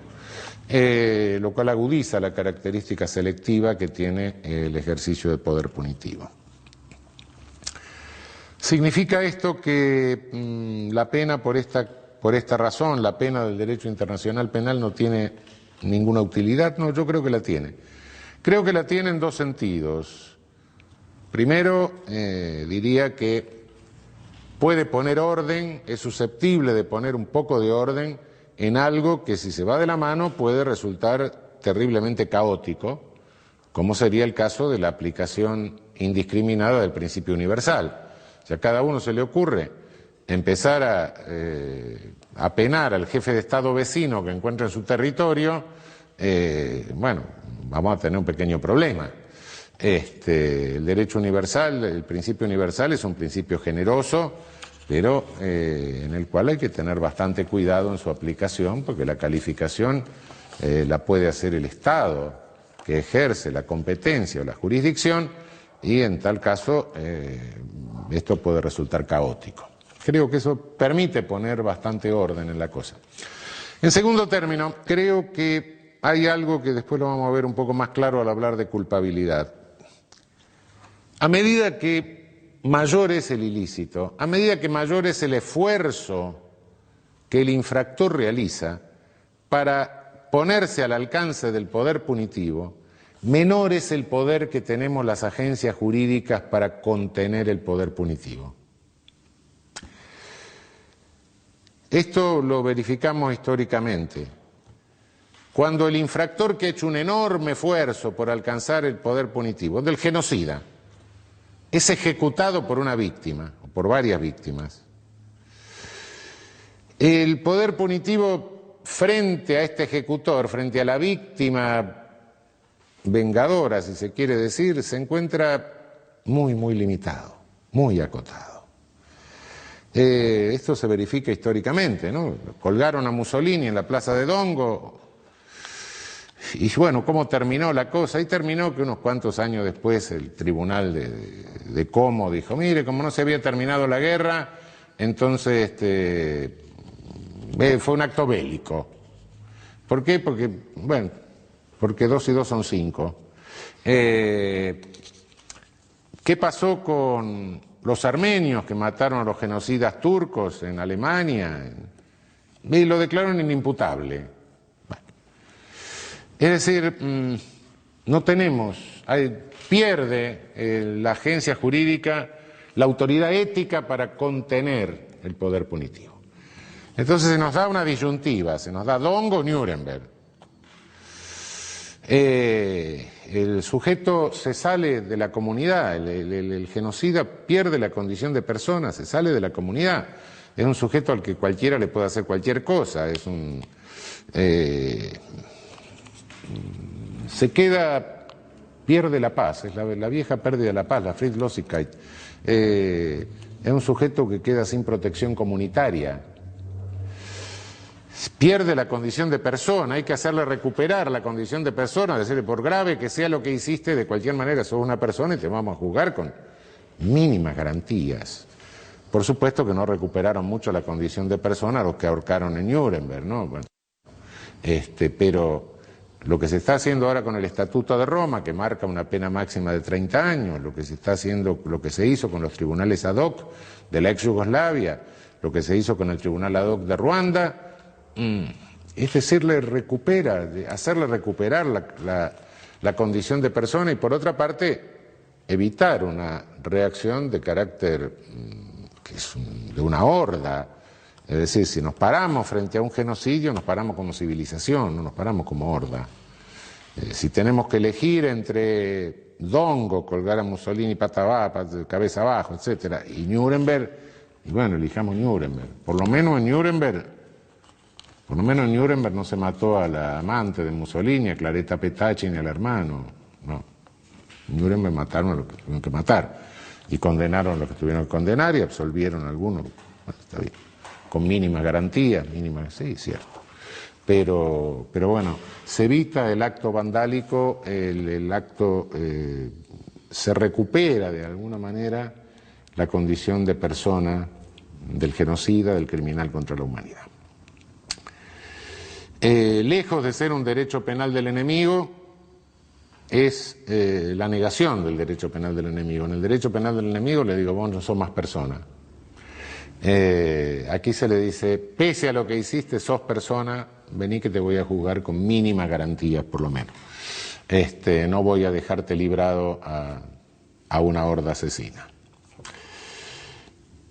Speaker 1: Lo cual agudiza la característica selectiva que tiene el ejercicio del poder punitivo. ¿Significa esto que la pena por esta razón, la pena del derecho internacional penal no tiene ninguna utilidad? No, yo creo que la tiene. Creo que la tiene en dos sentidos. Primero, diría que puede poner orden, es susceptible de poner un poco de orden en algo que si se va de la mano puede resultar terriblemente caótico, como sería el caso de la aplicación indiscriminada del principio universal. Si a cada uno se le ocurre empezar a penar al jefe de Estado vecino que encuentra en su territorio, bueno, vamos a tener un pequeño problema. El derecho universal, el principio universal es un principio generoso, pero en el cual hay que tener bastante cuidado en su aplicación, porque la calificación la puede hacer el Estado que ejerce la competencia o la jurisdicción, y en tal caso esto puede resultar caótico. Creo que eso permite poner bastante orden en la cosa. En segundo término, creo que hay algo que después lo vamos a ver un poco más claro al hablar de culpabilidad. A medida que mayor es el ilícito, a medida que mayor es el esfuerzo que el infractor realiza para ponerse al alcance del poder punitivo, menor es el poder que tenemos las agencias jurídicas para contener el poder punitivo. Esto lo verificamos históricamente. Cuando el infractor que ha hecho un enorme esfuerzo por alcanzar el poder punitivo, del genocida, es ejecutado por una víctima, o por varias víctimas, el poder punitivo frente a este ejecutor, frente a la víctima vengadora, si se quiere decir, se encuentra muy limitado, muy acotado. Esto se verifica históricamente, ¿no? Colgaron a Mussolini en la plaza de Dongo, y bueno, ¿cómo terminó la cosa? Y terminó que unos cuantos años después el tribunal de Como dijo, mire, como no se había terminado la guerra, entonces fue un acto bélico. ¿Por qué? Porque, bueno, porque 2 y 2 son 5. ¿Qué pasó con los armenios que mataron a los genocidas turcos en Alemania? Y lo declararon inimputable. Es decir, no tenemos, pierde la agencia jurídica la autoridad ética para contener el poder punitivo. Entonces se nos da una disyuntiva, se nos da Dongo o Nuremberg. El sujeto se sale de la comunidad, el genocida pierde la condición de persona, se sale de la comunidad. Es un sujeto al que cualquiera le puede hacer cualquier cosa, es un... se queda, pierde la paz, es la vieja pérdida de la paz, la Friedlosigkeit. Es un sujeto que queda sin protección comunitaria, pierde la condición de persona, hay que hacerle recuperar la condición de persona, decirle, por grave que sea lo que hiciste, de cualquier manera sos una persona y te vamos a juzgar con mínimas garantías. Por supuesto que no recuperaron mucho la condición de persona los que ahorcaron en Nuremberg, ¿no? Bueno, pero lo que se está haciendo ahora con el Estatuto de Roma, que marca una pena máxima de 30 años, lo que se está haciendo, lo que se hizo con los tribunales ad hoc de la ex Yugoslavia, lo que se hizo con el tribunal ad hoc de Ruanda, es decir, hacerle recuperar la condición de persona y por otra parte evitar una reacción de carácter que es de una horda. Es decir, si nos paramos frente a un genocidio, nos paramos como civilización, no nos paramos como horda. Si tenemos que elegir entre Dongo, colgar a Mussolini pata abajo, cabeza abajo, etcétera, y Nuremberg, y bueno, elijamos Nuremberg. Por lo menos en Nuremberg no se mató a la amante de Mussolini, a Claretta Petacci ni al hermano. No. En Nuremberg mataron a los que tuvieron que matar. Y condenaron a los que tuvieron que condenar y absolvieron a algunos. Bueno, está bien. Con mínimas garantías, sí, cierto. Pero bueno, se evita el acto vandálico, el acto, se recupera de alguna manera la condición de persona del genocida, del criminal contra la humanidad. Lejos de ser un derecho penal del enemigo, es la negación del derecho penal del enemigo. En el derecho penal del enemigo le digo, vos no sos más persona. Aquí se le dice, pese a lo que hiciste, sos persona, vení que te voy a juzgar con mínimas garantías, por lo menos. No voy a dejarte librado a una horda asesina.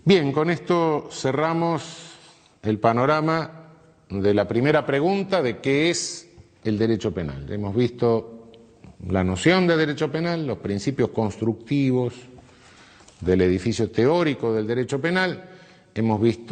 Speaker 1: Bien, con esto cerramos el panorama de la primera pregunta de qué es el derecho penal. Hemos visto la noción de derecho penal, los principios constructivos del edificio teórico del derecho penal, hemos visto